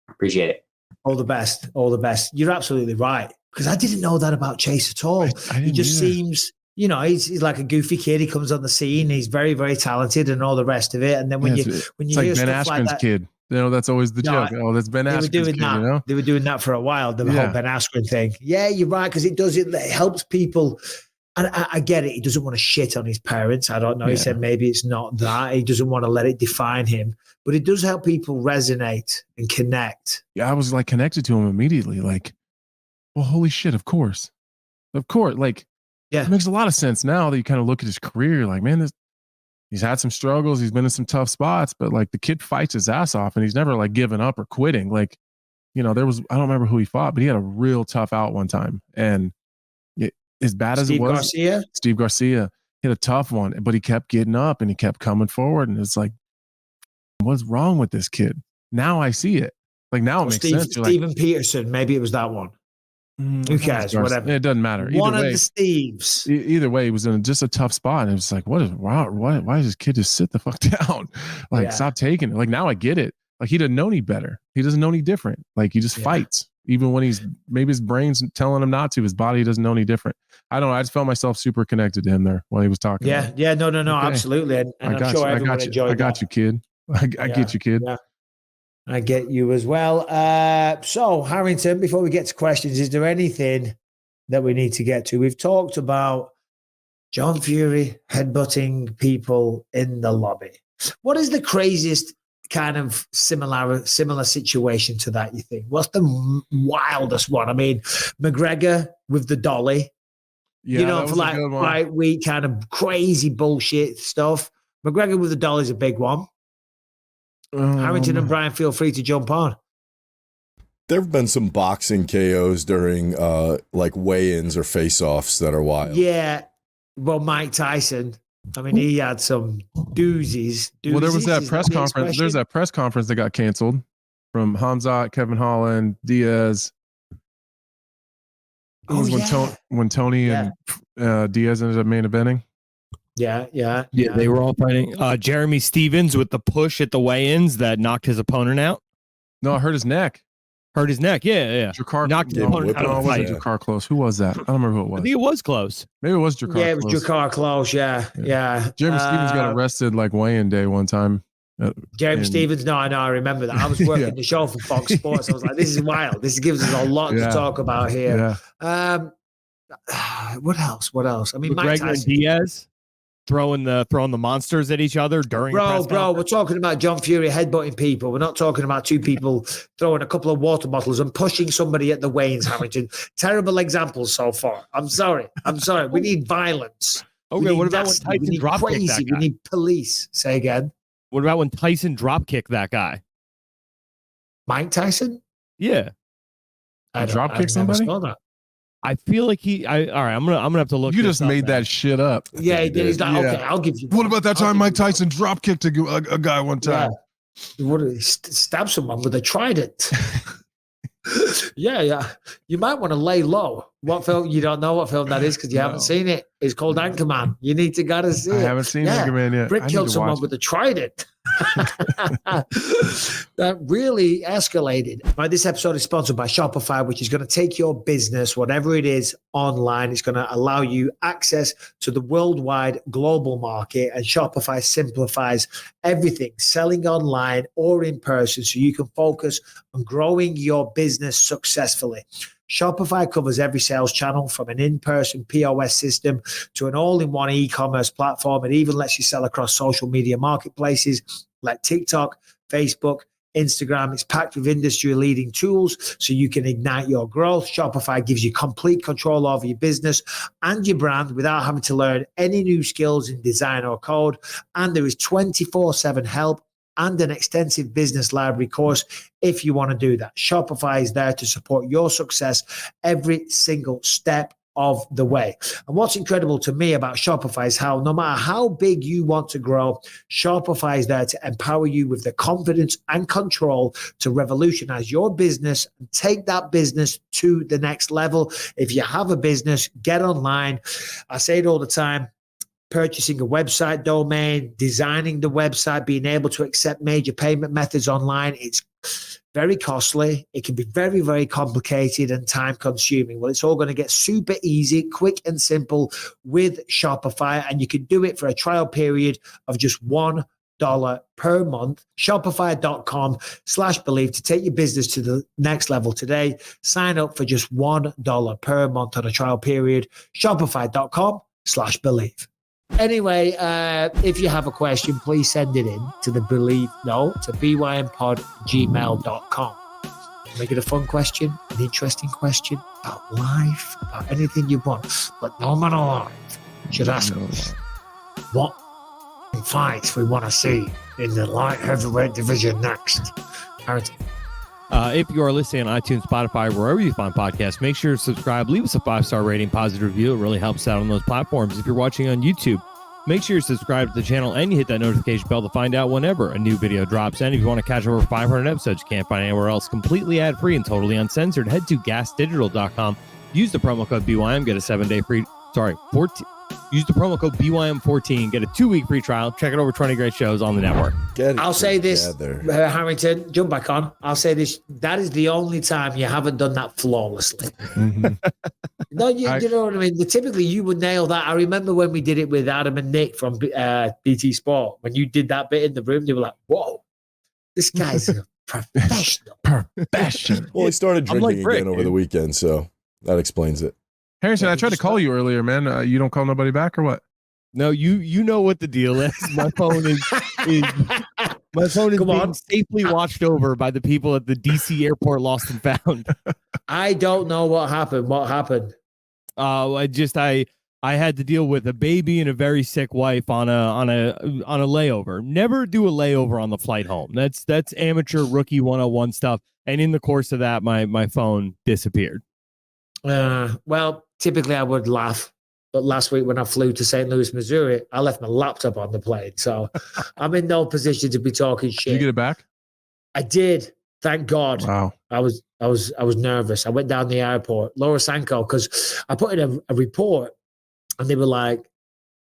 Appreciate it. All the best. All the best. You're absolutely right. Because I didn't know that about Chase at all. He just seems, he's like a goofy kid. He comes on the scene. He's very, very talented and all the rest of it. And then when you hear like Ben stuff Askren's like that, kid. That's always the joke. Oh, that's Ben Askren's kid, They were doing that for a while, the whole Ben Askren thing. Yeah, you're right, because it helps people And I get it. He doesn't want to shit on his parents. I don't know. He said maybe it's not that. He doesn't want to let it define him. But it does help people resonate and connect. Yeah, I was like connected to him immediately. Like, well, holy shit, of course. Of course. Like, it makes a lot of sense now that you kind of look at his career. You're like, man, he's had some struggles. He's been in some tough spots, but like the kid fights his ass off and he's never like given up or quitting. Like, I don't remember who he fought, but he had a real tough out one time. And as bad as it was, Steve Garcia hit a tough one, but he kept getting up and he kept coming forward. And it's like, what's wrong with this kid? Now I see it. Like now it makes sense. Steven Peterson, maybe it was that one. Who cares? Whatever. It doesn't matter. One of the Steves. Either way, he was in just a tough spot. And it was like, why does this kid just sit the fuck down? Like, stop taking it. Like now I get it. Like he doesn't know any better. He doesn't know any different. Like he just fights. Even when maybe his brain's telling him not to, his body doesn't know any different. I don't know. I just felt myself super connected to him there when he was talking. No, absolutely. And I'm sure everyone enjoyed I got you, kid. I get you, kid. Yeah. I get you as well. So, Harrington, before we get to questions, is there anything that we need to get to? We've talked about John Fury headbutting people in the lobby. What is the craziest kind of similar situation to that, you think? What's the wildest one? I mean, McGregor with the dolly, for like fight week kind of crazy bullshit stuff. McGregor with the dolly is a big one. Harrington and Brian, feel free to jump on. There have been some boxing KOs during like weigh-ins or face-offs that are wild. Yeah. Well, Mike Tyson, I mean, he had some doozies. Well, there was that press conference. There's that press conference that got canceled from Hamzat, Kevin Holland, Diaz. When Tony and Diaz ended up main eventing. Yeah. They were all fighting. Jeremy Stevens with the push at the weigh-ins that knocked his opponent out. No, I hurt his neck. Yeah. Jakar knocked his opponent out of the fight. Jakar Close. Who was that? I don't remember who it was. I think it was Close. Maybe it was Jakar. Yeah, it was Jakar Close. Yeah. Jeremy Stevens got arrested like weigh-in day one time. Stevens, no, I remember that. I was working the show for Fox Sports. I was like, this is wild. This gives us a lot to talk about here. Yeah. What else? I mean, Mike Tyson and Diaz throwing the monsters at each other during bro, we're talking about John Fury headbutting people. We're not talking about two people throwing a couple of water bottles and pushing somebody at the weigh-ins, Harrington. Terrible examples so far. I'm sorry. We need violence. Okay, what about when Tyson dropkicked that guy? We need police. Say again. What about when Tyson dropkicked that guy? Mike Tyson? Yeah. I dropkicked somebody? I feel like all right, I'm gonna have to look. You just made that shit up. Yeah, he did. He's like, okay, I'll give you. What about that time Mike Tyson drop kicked a guy one time? Yeah. What did he stab someone with a trident? Yeah. You might want to lay low. What film? You don't know what film that is because you haven't seen it. It's called Anchorman. You need to gotta see it. I haven't seen Anchorman yet. Brick killed someone with a trident. That really escalated. Right, this episode is sponsored by Shopify, which is going to take your business, whatever it is, online. It's going to allow you access to the worldwide global market, and Shopify simplifies everything, selling online or in person, so you can focus on growing your business successfully. Shopify covers every sales channel, from an in-person POS system to an all-in-one e-commerce platform. It even lets you sell across social media marketplaces like TikTok, Facebook, Instagram. It's packed with industry-leading tools so you can ignite your growth. Shopify gives you complete control over your business and your brand without having to learn any new skills in design or code. And there is 24/7 help and an extensive business library course if you want to do that. Shopify is there to support your success every single step of the way. And what's incredible to me about Shopify is how no matter how big you want to grow, Shopify is there to empower you with the confidence and control to revolutionize your business and take that business to the next level. If you have a business, get online. I say it all the time. Purchasing a website domain, designing the website, being able to accept major payment methods online, it's very costly. It can be very, very complicated and time consuming. Well, it's all going to get super easy, quick and simple with Shopify. And you can do it for a trial period of just $1 per month. Shopify.com/believe to take your business to the next level today. Sign up for just $1 per month on a trial period. Shopify.com/believe. Anyway, if you have a question, please send it in to to bympod@gmail.com. Make it a fun question, an interesting question about life, about anything you want. But no man alive should ask us what fights we want to see in the light heavyweight division next. Harrington. If you are listening on iTunes, Spotify, wherever you find podcasts, make sure to subscribe, leave us a 5-star rating, positive review. It really helps out on those platforms. If you're watching on YouTube, make sure you subscribe to the channel and you hit that notification bell to find out whenever a new video drops. And if you want to catch over 500 episodes you can't find anywhere else, completely ad-free and totally uncensored, head to gasdigital.com. Use the promo code BYM, get a 7-day free, 14. Use the promo code BYM14, get a 2-week free trial. Check out over 20 great shows on the network. I'll say this, Harrington, jump back on. I'll say this. That is the only time you haven't done that flawlessly. Mhm. No, you know what I mean? Typically, you would nail that. I remember when we did it with Adam and Nick from BT Sport. When you did that bit in the room, they were like, whoa, this guy's a professional. Professional. Well, he started drinking like Rick, again over the weekend, so that explains it. Harrison, I tried to call you earlier, man. You don't call nobody back or what? No, you know what the deal is. My phone is being safely watched over by the people at the DC airport lost and found. I don't know what happened. What happened? I had to deal with a baby and a very sick wife on a layover. Never do a layover on the flight home. That's amateur rookie 101 stuff. And in the course of that, my phone disappeared. Well, typically I would laugh, but last week when I flew to St. Louis, Missouri, I left my laptop on the plane, so I'm in no position to be talking shit. Did you get it back? I did, thank God. Wow. I was nervous. I went down the airport, Laura Sanko, because I put in a report, and they were like,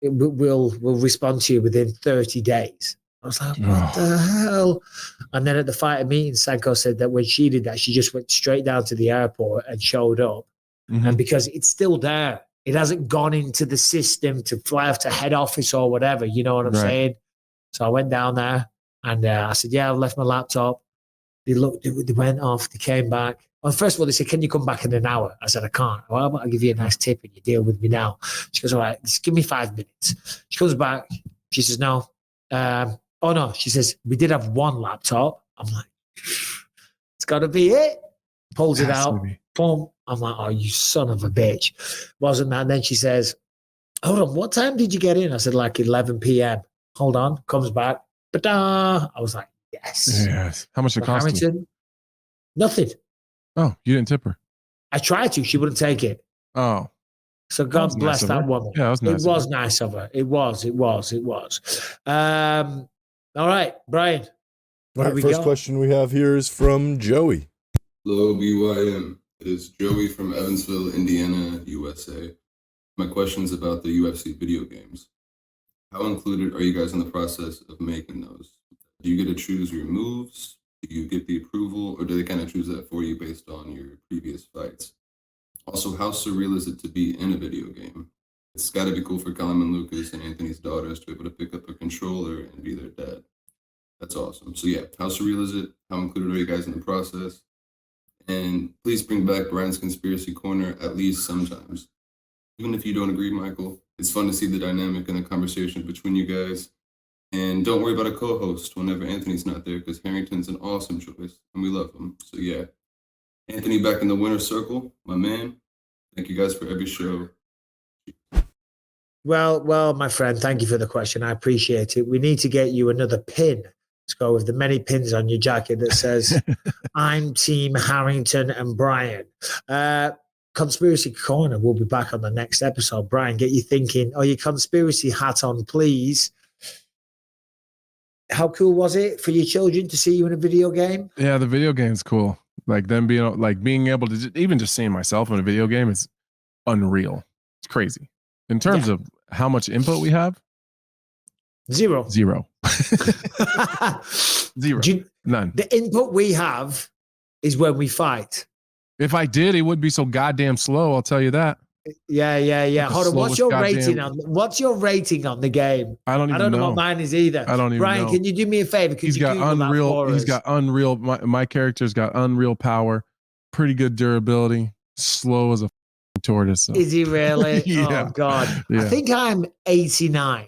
"We'll respond to you within 30 days." I was like, what the hell? And then at the fighter meeting, Sanko said that when she did that, she just went straight down to the airport and showed up. Mm-hmm. And because it's still there, it hasn't gone into the system to fly off to head office or whatever. You know what I'm saying? So I went down there and I said, yeah, I've left my laptop. They looked, they went off, they came back. Well, first of all, they said, can you come back in an hour? I said, I can't. Well, I'll give you a nice tip and you deal with me now. She goes, all right, just give me 5 minutes. She comes back. She says, no. Oh, no. She says, we did have one laptop. I'm like, it's got to be it. Pulls it out. Boom. I'm like, oh, you son of a bitch. Wasn't that? And then she says, hold on, what time did you get in? I said, like 11 p.m. Hold on. Comes back. Ba-da! I was like, yes. Yes. How much it cost you? Nothing. Oh, you didn't tip her? I tried to. She wouldn't take it. Oh. So God bless that woman. Yeah, it was nice of her. It was. All right, Brian. First question we have here is from Joey. Hello, BYM. It's Joey from Evansville, Indiana, USA. My question is about the UFC video games. How included are you guys in the process of making those? Do you get to choose your moves? Do you get the approval, or do they kind of choose that for you based on your previous fights? Also, how surreal is it to be in a video game? It's got to be cool for Colin and Lucas and Anthony's daughters to be able to pick up a controller and be their dad. That's awesome. So yeah, how surreal is it? How included are you guys in the process? And please bring back Brian's Conspiracy Corner at least sometimes. Even if you don't agree, Michael, it's fun to see the dynamic and the conversation between you guys. And don't worry about a co-host whenever Anthony's not there, because Harrington's an awesome choice and we love him. So yeah, Anthony back in the winner's circle, my man. Thank you guys for every show. Well, my friend, thank you for the question. I appreciate it. We need to get you another pin. Let's go with the many pins on your jacket that says, I'm Team Harrington and Brian. Conspiracy Corner will be back on the next episode. Brian, get you thinking, your conspiracy hat on, please. How cool was it for your children to see you in a video game? Yeah, the video game's cool. Like them being able to even just seeing myself in a video game is unreal. It's crazy. In terms of how much input we have, zero. None. The input we have is when we fight. If I did, it would be so goddamn slow. I'll tell you that. Yeah. Hold on. What's your rating on the game? I don't even know what mine is either. I don't even Brian, know. can you do me a favor? He's got unreal. My character's got unreal power, pretty good durability, slow as a tortoise. So. Is he really? Yeah. Oh God. Yeah. I think I'm 89,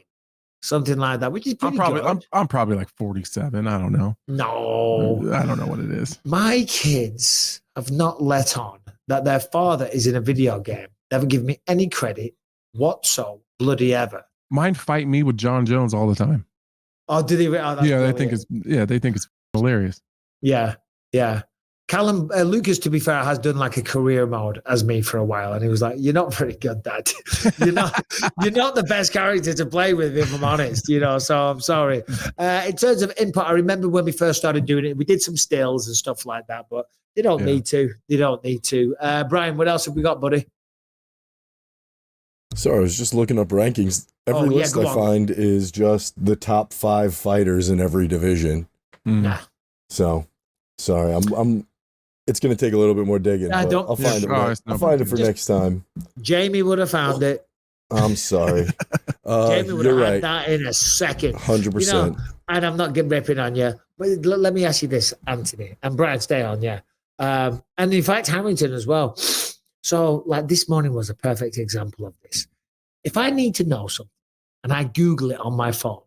something like that, which is pretty good. I'm probably like 47. I don't know. No. I don't know what it is. My kids have not let on that their father is in a video game. They haven't given me any credit whatsoever, bloody ever. Mine fight me with John Jones all the time. Oh, do they? Oh, yeah, they think it's hilarious. Yeah. Callum Lucas, to be fair, has done like a career mode as me for a while, and he was like, "You're not very good, Dad. you're not the best character to play with, if I'm honest. So I'm sorry." In terms of input, I remember when we first started doing it, we did some stills and stuff like that, but they don't need to. They don't need to. Brian, what else have we got, buddy? Sorry, I was just looking up rankings. Every list I find is just the top 5 fighters in every division. Nah. So, sorry, I'm. It's going to take a little bit more digging. But I'll find it. I'll find it for next time. Jamie would have found it. I'm sorry. Jamie would have had that in a second. 100%. And I'm not ripping on you, but let me ask you this, Anthony and Brian, stay on, yeah. And in fact, Harrington as well. So, like this morning was a perfect example of this. If I need to know something and I Google it on my phone,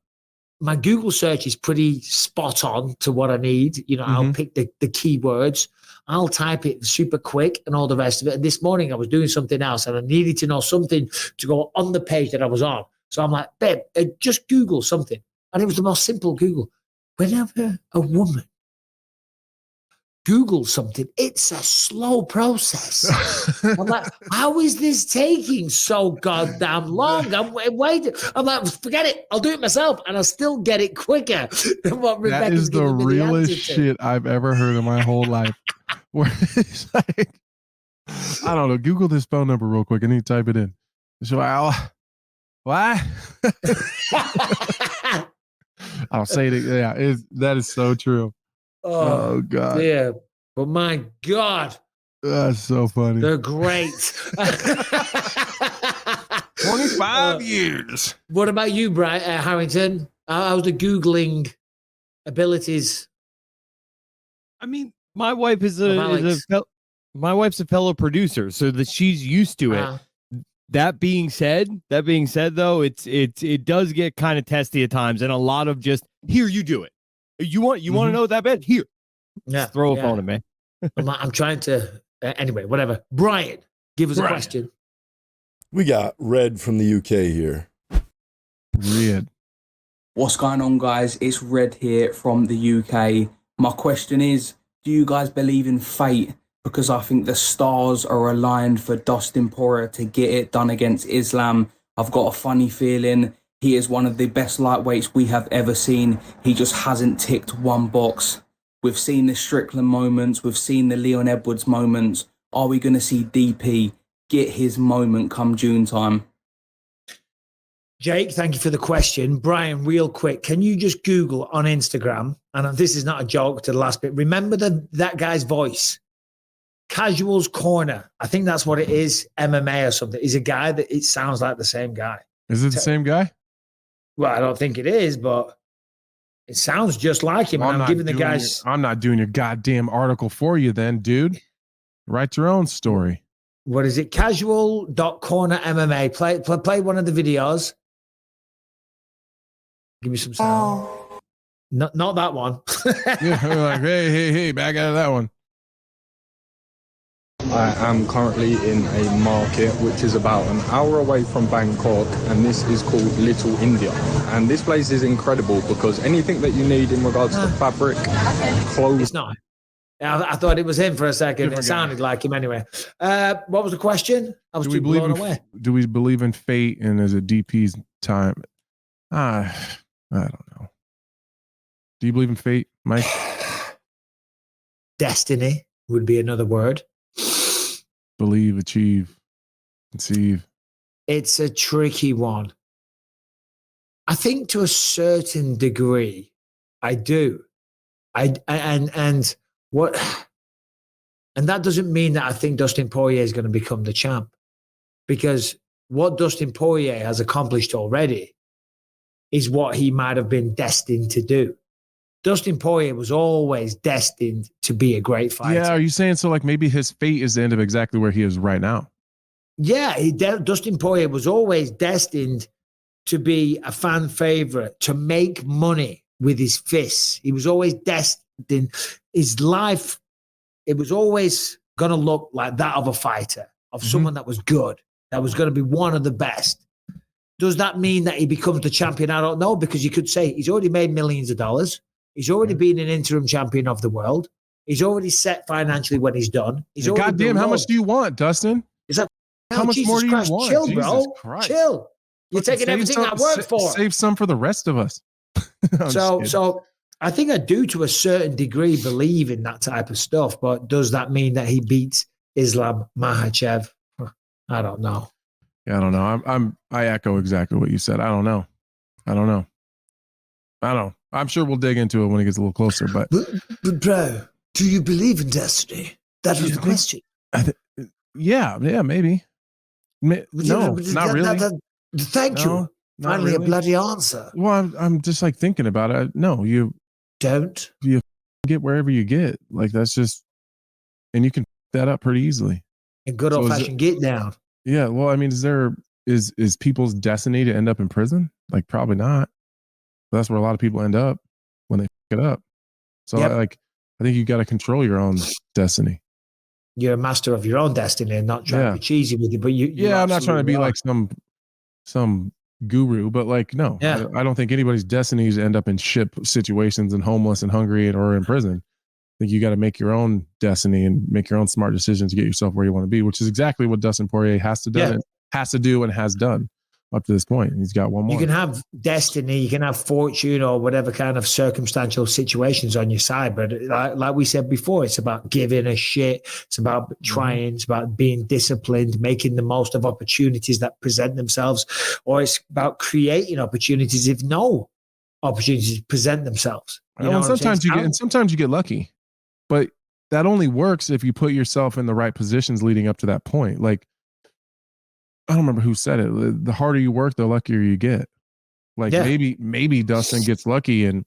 my Google search is pretty spot on to what I need. I'll pick the keywords. I'll type it super quick and all the rest of it. And this morning I was doing something else and I needed to know something to go on the page that I was on. So I'm like, babe, just Google something. And it was the most simple Google. Whenever a woman Google something, it's a slow process. I'm like, how is this taking so goddamn long? I'm waiting. I'm like, forget it. I'll do it myself, and I'll still get it quicker than what Rebecca's That is the giving me realest the shit I've ever heard in my whole life. Where it's like, I don't know. Google this phone number real quick and then type it in. So what? I'll say it. Yeah, that is so true. Oh God. Yeah. But my God. That's so funny. They're great. 25 years. What about you, Brian Harrington? How's the Googling abilities? I mean, my wife my wife's a fellow producer, so that she's used to it. That being said, though, it does get kind of testy at times, and a lot of just here, you do it. You want to know that bad? Here, just throw a phone at me. I'm trying to. Anyway, whatever. Brian, give us a question. We got Red from the UK here. Red. What's going on, guys? It's Red here from the UK. My question is, do you guys believe in fate? Because I think the stars are aligned for Dustin Poirier to get it done against Islam. I've got a funny feeling he is one of the best lightweights we have ever seen. He just hasn't ticked one box. We've seen the Strickland moments. We've seen the Leon Edwards moments. Are we going to see DP get his moment come June time? Jake, thank you for the question. Brian, real quick, can you just Google on Instagram, and this is not a joke to the last bit, remember that guy's voice? Casuals Corner. I think that's what it is, MMA or something. He's a guy that it sounds like the same guy. Is it the same guy? Well, I don't think it is, but it sounds just like him. Well, I'm giving the guys. I'm not doing your goddamn article for you then, dude. Write your own story. What is it? Casual.corner MMA. Play one of the videos. Give me some sound. Not that one. Yeah, we're like, hey, back out of that one. I am currently in a market which is about an hour away from Bangkok, and this is called Little India. And this place is incredible because anything that you need in regards to fabric, clothes. It's not. I thought it was him for a second. It sounded like him anyway. What was the question? I was too blown away. Do we believe in fate, and is it DP's time? I don't know. Do you believe in fate, Mike? Destiny would be another word. Believe, achieve, conceive. It's a tricky one. I think to a certain degree, I do. And that doesn't mean that I think Dustin Poirier is going to become the champ. because what Dustin Poirier has accomplished already is what he might have been destined to do. Dustin Poirier was always destined to be a great fighter. Yeah, are you saying so? Like maybe his fate is to end up exactly where he is right now. Yeah, Dustin Poirier was always destined to be a fan favorite, to make money with his fists. He was always destined. His life, it was always going to look like that of a fighter, of someone that was good, that was going to be one of the best. Does that mean that he becomes the champion? I don't know, because you could say he's already made millions of dollars. He's already been an interim champion of the world. He's already set financially when he's done. He's goddamn, how much do you want, Dustin? Is that how much Jesus more do you Christ, want? Chill, Jesus bro. Christ. Chill. You're taking everything I worked for. Save some for the rest of us. So I think I do, to a certain degree, believe in that type of stuff. But does that mean that he beats Islam Makhachev? I don't know. Yeah, I don't know. I echo exactly what you said. I don't know. I'm sure we'll dig into it when it gets a little closer. But bro, do you believe in destiny? That was the question. Yeah, maybe. No, not really. Thank you. Finally, really. A bloody answer. Well, I'm just like thinking about it. No, you don't. You get wherever you get. Like that's just, and you can that up pretty easily. A good old fashioned get down. Yeah. Well, I mean, is people's destiny to end up in prison? Like probably not. But that's where a lot of people end up when they f it up. So I think you got to control your own destiny. You're a master of your own destiny and not trying to be cheesy with it. But I'm not trying to be like some guru, but like, no, I don't think anybody's destiny is to end up in ship situations and homeless and hungry or in prison. I think you got to make your own destiny and make your own smart decisions to get yourself where you want to be, which is exactly what Dustin Poirier has to do and has done up to this point. And he's got one more. You can have destiny, you can have fortune or whatever kind of circumstantial situations on your side. But like we said before, it's about giving a shit. It's about trying. It's about being disciplined, making the most of opportunities that present themselves. Or it's about creating opportunities if no opportunities present themselves. Sometimes you get lucky, but that only works if you put yourself in the right positions leading up to that point. Like, I don't remember who said it. The harder you work, the luckier you get. Like maybe Dustin gets lucky and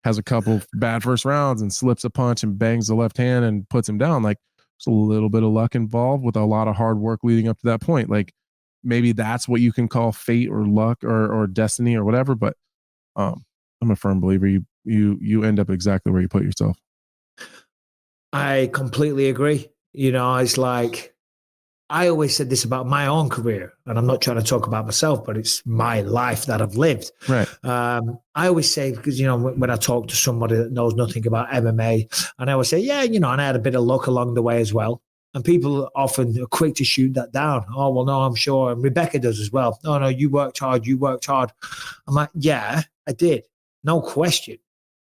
has a couple bad first rounds and slips a punch and bangs the left hand and puts him down. Like there's a little bit of luck involved with a lot of hard work leading up to that point. Like maybe that's what you can call fate or luck or destiny or whatever. But I'm a firm believer you end up exactly where you put yourself. I completely agree. It's like, I always said this about my own career, and I'm not trying to talk about myself, but it's my life that I've lived. Right. I always say, because, when I talk to somebody that knows nothing about MMA, and I always say, and I had a bit of luck along the way as well. And people often are quick to shoot that down. Oh, well, no, I'm sure. And Rebecca does as well. No, you worked hard. I'm like, yeah, I did. No question.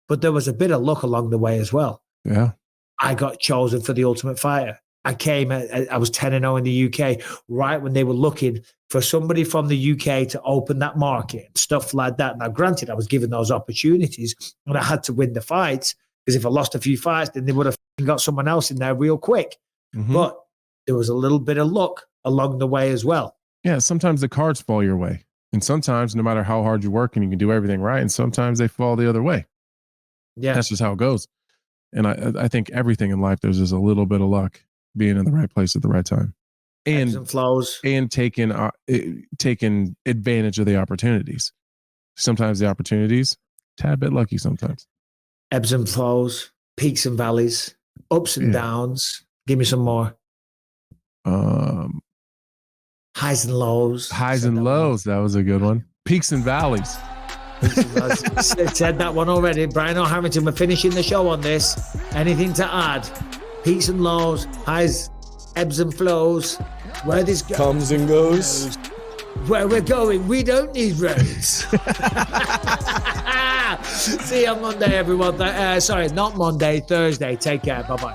But there was a bit of luck along the way as well. Yeah. I got chosen for the Ultimate Fighter. I was 10-0 in the UK right when they were looking for somebody from the UK to open that market and stuff like that. Now, granted, I was given those opportunities and I had to win the fights, because if I lost a few fights, then they would have got someone else in there real quick. But there was a little bit of luck along the way as well. Yeah, sometimes the cards fall your way. And sometimes, no matter how hard you work and you can do everything right, and sometimes they fall the other way. Yeah. That's just how it goes. And I think everything in life, there's just a little bit of luck. Being in the right place at the right time, and flows, and taking advantage of the opportunities. Sometimes the opportunities, tad bit lucky. Sometimes ebbs and flows, peaks and valleys, ups and downs. Give me some more. Highs and lows. Highs and lows. That was a good one. Peaks and valleys. Said that one already. Brian O'Hamilton, we're finishing the show on this. Anything to add? Peaks and lows, highs, ebbs and flows. Where this comes and goes. Where we're going, we don't need roads. See you on Monday, everyone. Sorry, not Monday, Thursday. Take care. Bye-bye.